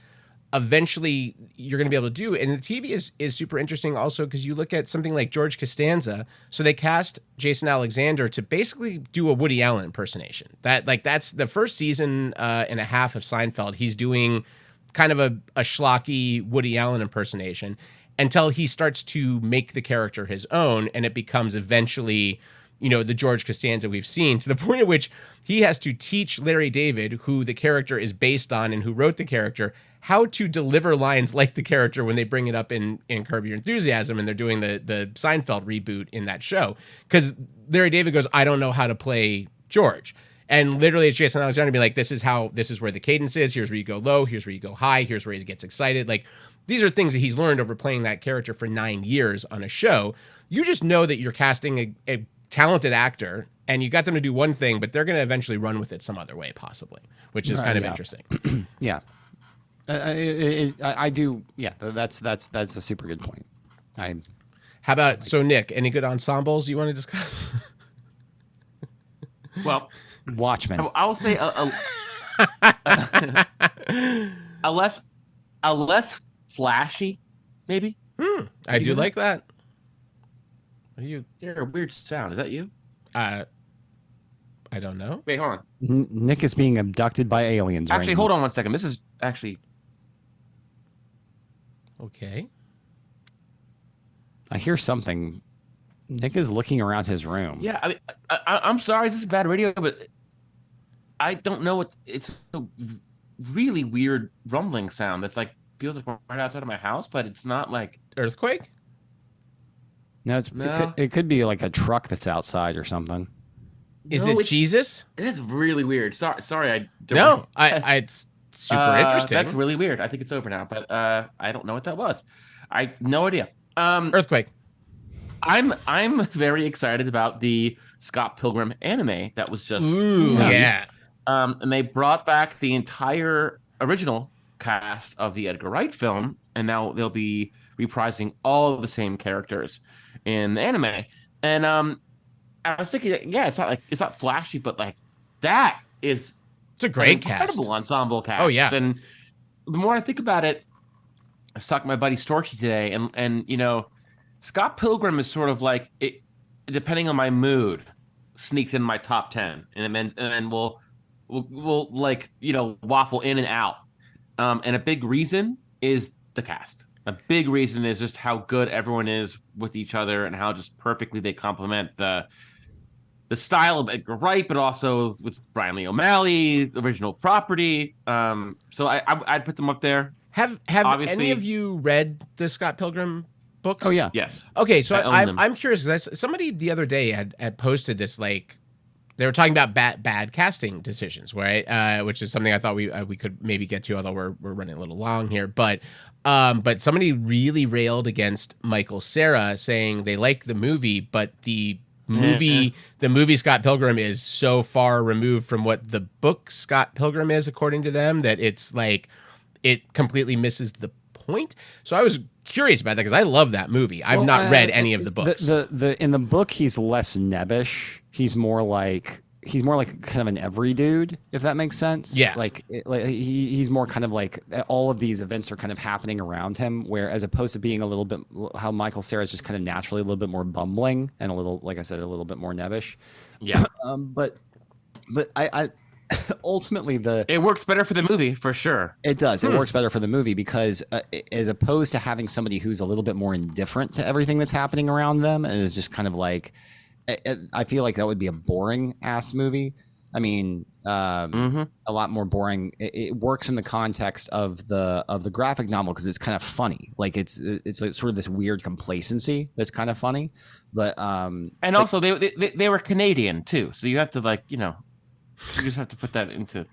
A: eventually you're going to be able to do. And the TV is super interesting also because you look at something like George Costanza. So they cast Jason Alexander to basically do a Woody Allen impersonation. That's the first season and a half of Seinfeld. He's doing kind of a schlocky Woody Allen impersonation until he starts to make the character his own, and it becomes eventually, the George Costanza we've seen, to the point at which he has to teach Larry David, who the character is based on and who wrote the character, how to deliver lines like the character when they bring it up in Curb Your Enthusiasm and they're doing the Seinfeld reboot in that show. Because Larry David goes, I don't know how to play George. And literally, it's Jason Alexander being like, this is where the cadence is. Here's where you go low. Here's where you go high. Here's where he gets excited. Like, these are things that he's learned over playing that character for 9 years on a show. You just know that you're casting a talented actor, and you got them to do one thing, but they're going to eventually run with it some other way, possibly, which is kind of interesting.
I: Yeah. I do. Yeah, that's a super good point.
A: How about, so Nick, any good ensembles you want to discuss?
H: Well,
I: Watchmen.
H: I will say a less flashy, maybe.
A: I do like that. What are you?
H: You're a weird sound. Is that you?
A: I don't know.
H: Wait, hold on.
I: Nick is being abducted by aliens.
H: Actually, hold on one second. This is actually
A: okay.
I: I hear something. Nick is looking around his room.
H: Yeah, I mean, I'm sorry, this is bad radio, but I don't know what it's a really weird rumbling sound that's like feels like right outside of my house, but it's not like
A: earthquake.
I: No, it could be like a truck that's outside or something.
A: Is it Jesus?
H: It is really weird. Sorry,
A: it's super interesting.
H: That's really weird. I think it's over now, but I don't know what that was. I no idea.
A: Earthquake.
H: I'm very excited about the Scott Pilgrim anime that was just
A: released. Yeah.
H: And they brought back the entire original cast of the Edgar Wright film, and now they'll be reprising all of the same characters in the anime. And I was thinking, yeah, it's not flashy, but like that is
A: it's a great
H: incredible ensemble cast.
A: Oh yeah.
H: And the more I think about it, I was talking to my buddy Storchy today, and Scott Pilgrim is sort of like it, depending on my mood, sneaks in my top 10, and then we'll like waffle in and out. And a big reason is the cast. A big reason is just how good everyone is with each other and how just perfectly they complement the style of Edgar Wright, but also with Brian Lee O'Malley, the original property. So I'd put them up there.
A: Have any of you read the Scott Pilgrim books?
I: Oh yeah.
H: Yes.
A: Okay, so I'm curious because somebody the other day had posted this They were talking about bad casting decisions, right? Which is something I thought we could maybe get to, although we're running a little long here. But somebody really railed against Michael Cera, saying they like the movie, but the movie Scott Pilgrim is so far removed from what the book Scott Pilgrim is, according to them, that it's like it completely misses the point. So I was curious about that because I love that movie. I've not read any of the books.
I: In the book, he's less nebbish. He's more like kind of an every dude, if that makes sense.
A: Yeah.
I: He's more kind of like all of these events are kind of happening around him, where as opposed to being a little bit how Michael Cera is just kind of naturally a little bit more bumbling and a little, like I said, a little bit more nebbish.
H: Yeah.
I: But I ultimately
H: it works better for the movie for sure.
I: It does. It works better for the movie because as opposed to having somebody who's a little bit more indifferent to everything that's happening around them and is just kind of like, I feel like that would be a boring ass movie. I mean, a lot more boring. It works in the context of the graphic novel because it's kind of funny. Like it's like sort of this weird complacency that's kind of funny. But
H: and also they were Canadian too, so you have to you just have to put that into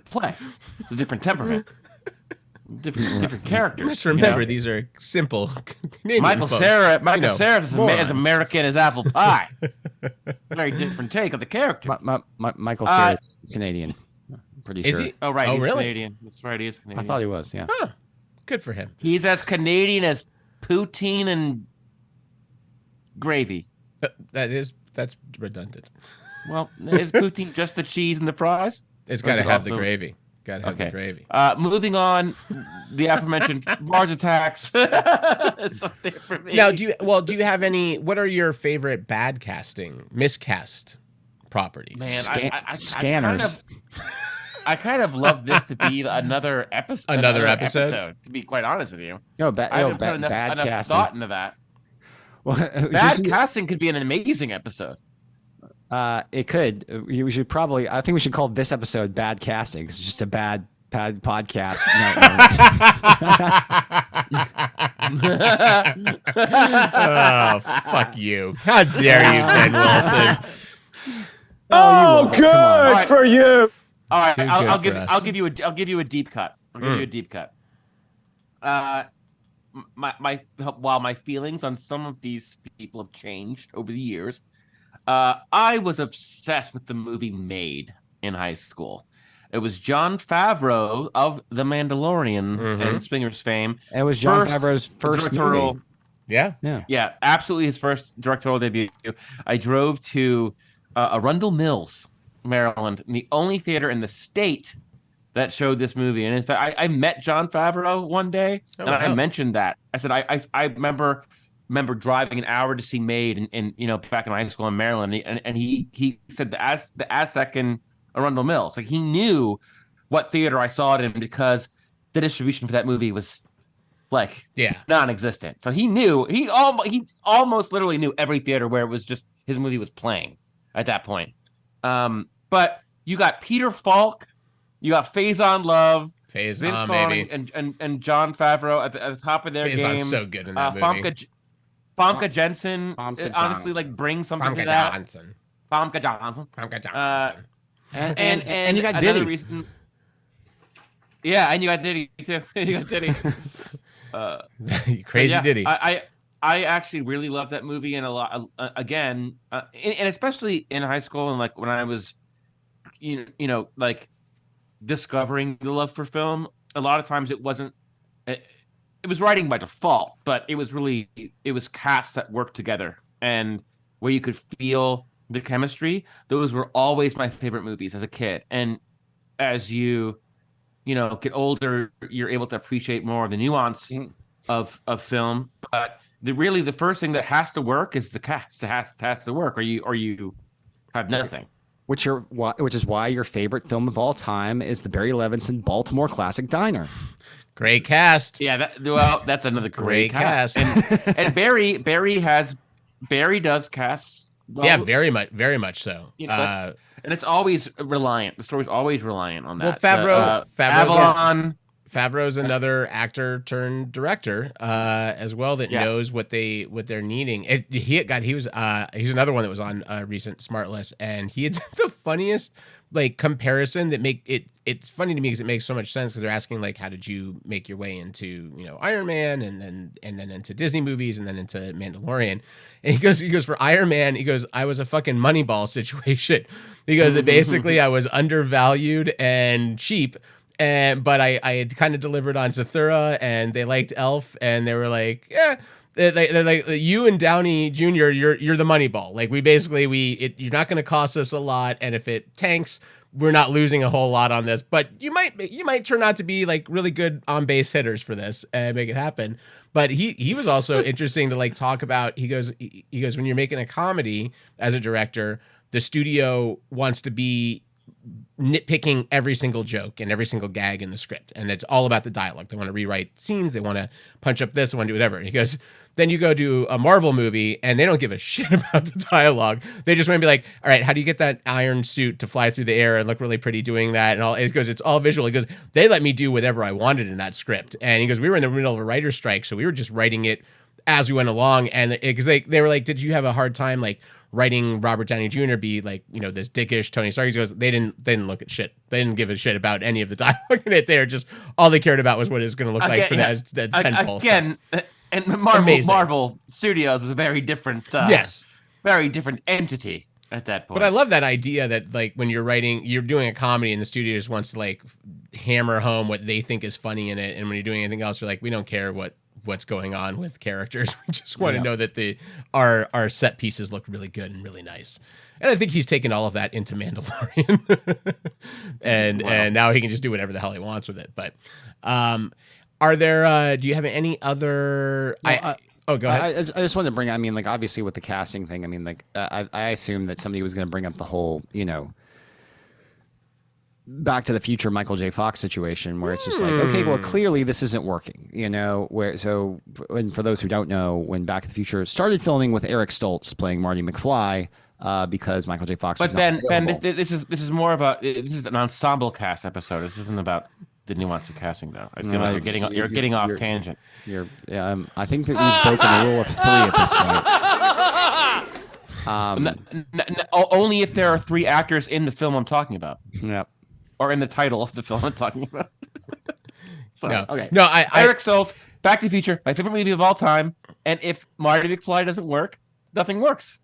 H: play. It's a different temperament. Different characters.
A: Let's remember these are simple Canadian
H: Michael
A: folks.
H: Cera is as American as apple pie. Very different take of the character.
I: Michael Cera is Canadian. I'm pretty
A: is
I: sure.
A: He?
H: Oh right, he's
A: really?
H: Canadian. That's right, he is Canadian.
I: I thought he was. Yeah.
A: Huh. Good for him.
H: He's as Canadian as poutine and gravy.
A: That's redundant.
H: Well, is poutine just the cheese and the fries?
A: It's got to have the gravy. Got to have the gravy.
H: Moving on, the aforementioned Mars Attacks. It's up there for me.
A: Now, do you have any? What are your favorite bad casting, miscast properties?
H: Man,
I: Scanners.
H: I kind of love this to be another episode.
A: Another episode?
H: To be quite honest with you.
I: No,
H: I haven't put enough
I: casting.
H: thought into that.
I: Well,
H: bad casting could be an amazing episode.
I: It could. We should probably. I think we should call this episode "Bad Casting." It's just a bad podcast.
A: Oh, fuck you! How dare you, Ben Wilson?
I: Oh, good
C: for you.
H: All right,
A: Too
H: I'll
A: good for us.
H: give you a deep cut. I'll give you a deep cut. While my feelings on some of these people have changed over the years, I was obsessed with the movie Made in high school. It was Jon Favreau of The Mandalorian and Spinger's fame.
I: It was Jon Favreau's first
H: directorial
I: movie.
A: Yeah.
H: Absolutely his first directorial debut. I drove to Arundel Mills, Maryland, the only theater in the state that showed this movie. And in fact, I met Jon Favreau one day, I mentioned that. I said I remember driving an hour to see Made and back in high school in Maryland, and he said the Aztec in Arundel Mills. Like he knew what theater I saw it in because the distribution for that movie was non-existent. So he knew he almost literally knew every theater where it was just his movie was playing at that point. But you got Peter Falk, you got Faison Love, Vince Vaughn, and Jon Favreau at the top of their game.
A: So good in that movie.
H: Famke Jensen honestly brings something to that. Famke Johnson. And
I: you got
H: another
I: Diddy.
H: reason. Yeah, and you got Diddy too.
A: Crazy Diddy.
H: I actually really love that movie, and a lot again, and especially in high school and when I was, discovering the love for film. A lot of times it wasn't. It was writing by default, but it was casts that worked together and where you could feel the chemistry. Those were always my favorite movies as a kid. And as you get older, you're able to appreciate more of the nuance of film. But the first thing that has to work is the cast. It has to work, or you have nothing.
I: Which is why your favorite film of all time is the Barry Levinson Baltimore Classic Diner.
A: Great cast.
H: Yeah, that's another great
A: cast.
H: And Barry does cast. Well,
A: yeah, very much so.
H: And it's always reliant. The story's always reliant on that.
A: Well, Favreau's another actor turned director as well that knows what they're needing. He's another one that was on a recent Smart List, and he had the funniest like comparison that it's funny to me because it makes so much sense, because they're asking like, how did you make your way into Iron Man and then into Disney movies and then into Mandalorian. And he goes for Iron Man, he goes, I was a fucking Moneyball situation. He goes, that basically I was undervalued and cheap, but I had kind of delivered on Zathura, and they liked Elf, and they were like, yeah. They're like, you and Downey Jr. You're the Moneyball. Like you're not going to cost us a lot, and if it tanks, we're not losing a whole lot on this. But you might turn out to be like really good on base hitters for this and make it happen. But he was also interesting to like talk about. He goes when you're making a comedy as a director, the studio wants to be nitpicking every single joke and every single gag in the script, and it's all about the dialogue. They want to rewrite scenes, they want to punch up this, they want to do whatever. And he goes, then you go do a Marvel movie and they don't give a shit about the dialogue. They just want to be like, all right, how do you get that iron suit to fly through the air and look really pretty doing that? And all it goes, it's all visual. He goes, they let me do whatever I wanted in that script. And he goes, we were in the middle of a writer's strike, so we were just writing it as we went along. And because they were like, did you have a hard time like writing Robert Downey Jr. be like, this dickish Tony Stark? He goes, they didn't look at shit. They didn't give a shit about any of the dialogue in it. They're just, all they cared about was what it's going to look like for that tentpole
H: again
A: stuff.
H: And Marvel Studios was a very different very different entity at that point.
A: But I love that idea that like when you're doing a comedy and the studio just wants to like hammer home what they think is funny in it, and when you're doing anything else, you're like, we don't care what's going on with characters. We just want to know that our set pieces look really good and really nice. And I think he's taken all of that into Mandalorian, and now he can just do whatever the hell he wants with it. But are there? Do you have any other? Go ahead.
I: I just wanted to bring. I mean, like obviously with the casting thing. I mean, like I assumed that somebody was going to bring up the whole, Back to the Future Michael J. Fox situation, where it's just like, okay, well, clearly this isn't working, and for those who don't know, when Back to the Future started filming with Eric Stoltz playing Marty McFly, because Michael J. Fox was not available.
H: this is more of this is an ensemble cast episode. This isn't about the nuance of casting, though. I feel like you're getting off tangent.
I: I think that you've broken the rule of 3 at this point.
H: Only if there are 3 actors in the film I'm talking about.
I: Yep.
H: Or in the title of the film I'm talking about.
A: Eric
H: Stoltz, Back to the Future, my favorite movie of all time. And if Marty McFly doesn't work, nothing works.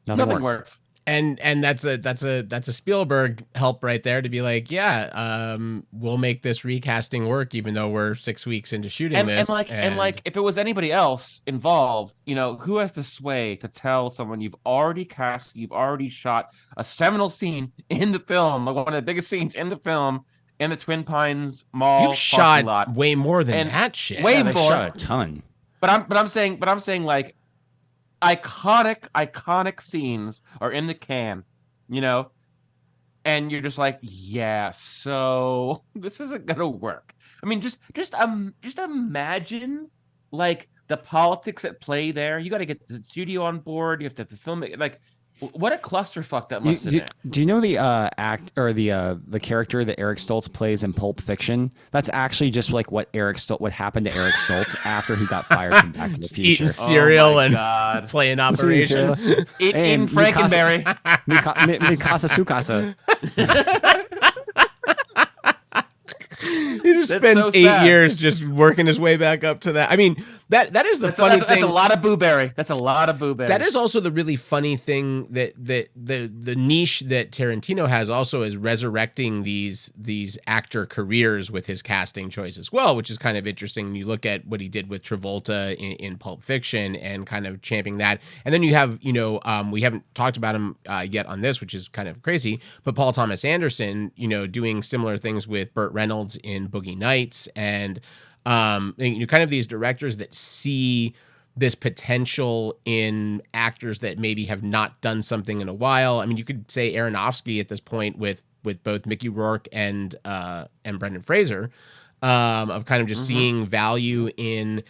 H: Nothing works.
A: And that's a Spielberg help right there to be like, we'll make this recasting work even though we're 6 weeks into shooting this.
H: And if it was anybody else involved, who has the sway to tell someone you've already cast, you've already shot a seminal scene in the film, like one of the biggest scenes in the film, in the Twin Pines Mall
A: You've shot
H: lot.
A: way more than that shit.
H: Way more.
I: Shot a ton.
H: But I'm saying like iconic scenes are in the can, and you're just like, so this isn't gonna work. I mean, just imagine like the politics at play there. You got to get the studio on board. You have to have the film. Like, what a clusterfuck that must have been.
I: Do you know the the character that Eric Stoltz plays in Pulp Fiction? That's actually just like what happened to Eric Stoltz after he got fired from Back to the Future.
A: Eating cereal and playing Operation.
H: Eating Frankenberry.
I: Mikasa Sukasa.
A: He just spent 8 years just working his way back up to that. I mean, that is the funny thing.
H: That's a lot of Booberry. That's a lot of Booberry.
A: That is also the really funny thing that the niche that Tarantino has also is resurrecting these actor careers with his casting choice as well, which is kind of interesting. You look at what he did with Travolta in Pulp Fiction and kind of championing that. And then you have, we haven't talked about him yet on this, which is kind of crazy, but Paul Thomas Anderson, doing similar things with Burt Reynolds in Boogie Nights, and kind of these directors that see this potential in actors that maybe have not done something in a while. I mean, you could say Aronofsky at this point with both Mickey Rourke and Brendan Fraser, of kind of just seeing value in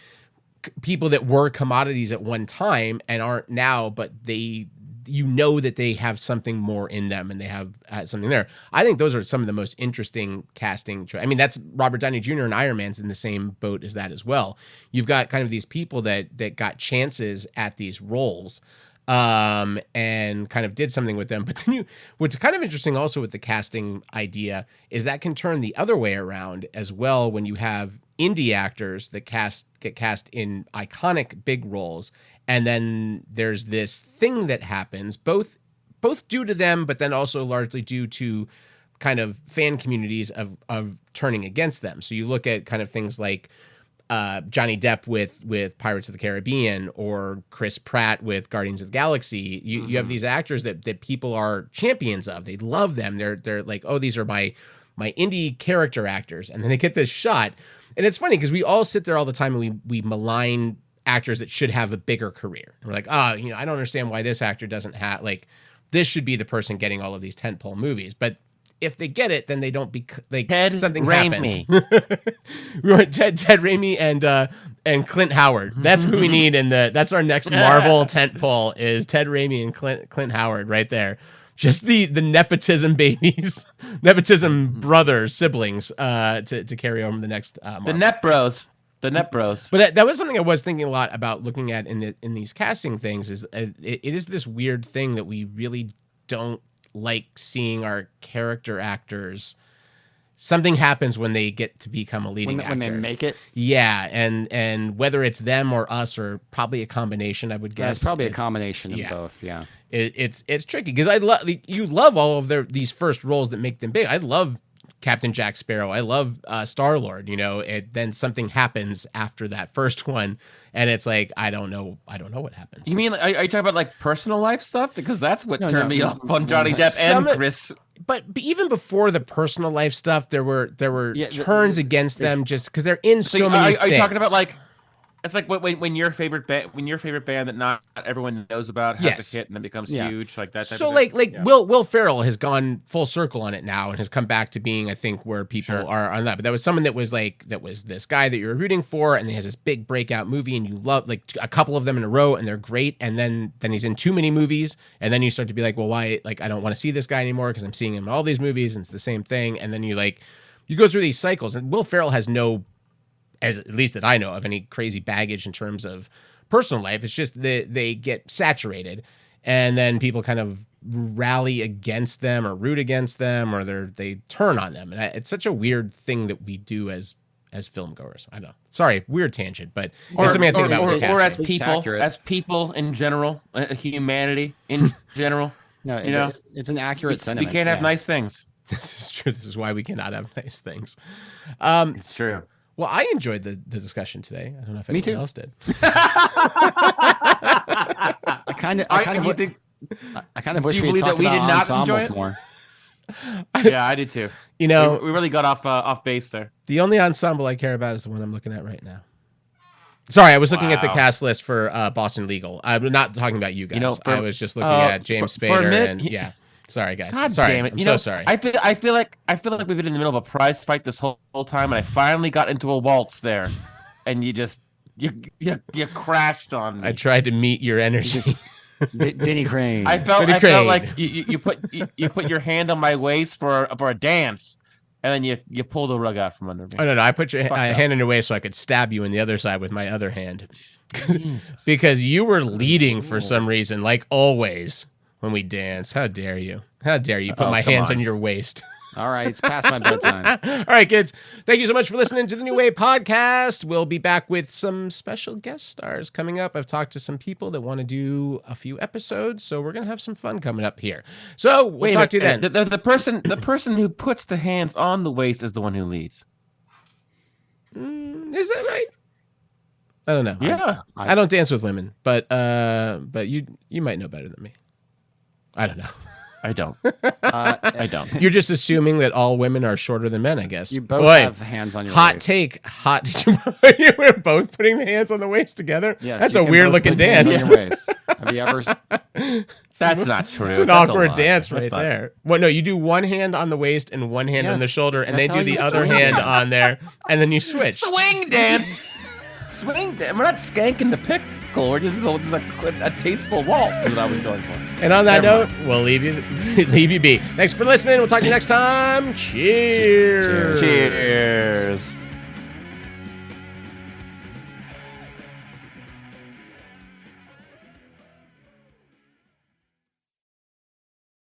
A: people that were commodities at one time and aren't now, but they you know that they have something more in them and they have something there. I think those are some of the most interesting casting. I mean, that's Robert Downey Jr. and Iron Man's in the same boat as that as well. You've got kind of these people that got chances at these roles and kind of did something with them. But then what's kind of interesting also with the casting idea is that can turn the other way around as well when you have indie actors that get cast in iconic big roles, and then there's this thing that happens both due to them, but then also largely due to kind of fan communities of turning against them. So you look at kind of things like Johnny Depp with Pirates of the Caribbean, or Chris Pratt with Guardians of the Galaxy. You have these actors that people are champions of. They love them. They're like, oh, these are my indie character actors, and then they get this shot. And it's funny because we all sit there all the time and we malign actors that should have a bigger career. And we're like, I don't understand why this actor doesn't have, like, this should be the person getting all of these tentpole movies. But if they get it, then they don't something happens. We want Ted Raimi and Clint Howard. That's who we need that's our next Marvel tentpole is Ted Raimi and Clint Howard right there. Just the nepotism babies, nepotism brothers, siblings, to carry over the next Marvel.
H: The net bros.
A: But that was something I was thinking a lot about looking at in these casting things. Is it is this weird thing that we really don't like seeing our character actors. Something happens when they get to become a leading actor.
I: When they make it?
A: Yeah, and whether it's them or us, or probably a combination, I would guess.
I: It's probably a combination of both, yeah.
A: It's tricky, because you love all of these first roles that make them big. I love Captain Jack Sparrow. I love Star-Lord, then something happens after that first one, and it's like, I don't know what happens.
H: You mean, are you talking about like personal life stuff? Because that's what turned me off on Johnny Depp and Chris.
A: But even before the personal life stuff, there were turns against them just because they're in so many things.
H: Are you talking about like, it's like when your favorite band that not everyone knows about has a hit and then becomes huge, like that type
A: so
H: of thing?
A: Will Ferrell has gone full circle on it now and has come back to being, I think, where people are on that. But that was someone that was this guy that you were rooting for, and he has this big breakout movie, and you love like a couple of them in a row, and they're great. And then he's in too many movies, and then you start to be like, well, why? Like, I don't want to see this guy anymore because I'm seeing him in all these movies, and it's the same thing. And then you go through these cycles, and Will Ferrell has no, as at least that I know of, any crazy baggage in terms of personal life. It's just that they get saturated, and then people kind of rally against them or root against them, or they turn on them. And it's such a weird thing that we do as film goers. I know. Sorry, weird tangent, but it's something I think about with casting.
H: Or as people in general, humanity in general.
I: No, it's an accurate sentiment.
H: We can't have nice things.
A: This is true. This is why we cannot have nice things.
H: It's true.
A: Well, I enjoyed the discussion today. I don't know if anyone else did.
I: I kind of wish we had talked about ensembles more.
H: Yeah, I did too. We really got off base there.
A: The only ensemble I care about is the one I'm looking at right now. Sorry, I was looking at the cast list for Boston Legal. I'm not talking about you guys. I was just looking at James Spader Sorry, guys.
H: God
A: sorry.
H: damn it.
A: I'm so sorry.
H: I feel like we've been in the middle of a prize fight this whole time, and I finally got into a waltz there, and you crashed on me.
A: I tried to meet your energy.
I: Denny Crane.
H: I felt like you put your hand on my waist for a dance, and then you pull the rug out from under me.
A: Oh no! I put your hand in your waist so I could stab you in the other side with my other hand, because you were leading for some reason, like always. When we dance, how dare you? How dare you put my hands on your waist?
I: All right, it's past my bedtime.
A: All right, kids. Thank you so much for listening to the New Way podcast. We'll be back with some special guest stars coming up. I've talked to some people that want to do a few episodes, so we're gonna have some fun coming up here. So we'll talk to you then.
H: The person who puts the hands on the waist is the one who leads.
A: Is that right? I don't know.
H: Yeah,
A: I don't dance with women, but you might know better than me. I don't know.
H: I don't. I don't.
A: You're just assuming that all women are shorter than men, I guess.
I: You both have hands on your
A: hot
I: waist.
A: Take. You were both putting the hands on the waist together?
I: Yes,
A: that's a weird looking dance.
I: Have you ever?
H: That's not true.
A: It's an awkward dance right there. Well, no, you do one hand on the waist and one hand on the shoulder, and they do the other hand on there, and then you switch.
H: Swing dance. swing. We're not skanking the pickle. We're just a tasteful waltz is what I was going for.
A: And on that
H: Never
A: note, we'll leave you be. Thanks for listening. We'll talk to you next time. Cheers.
H: Cheers.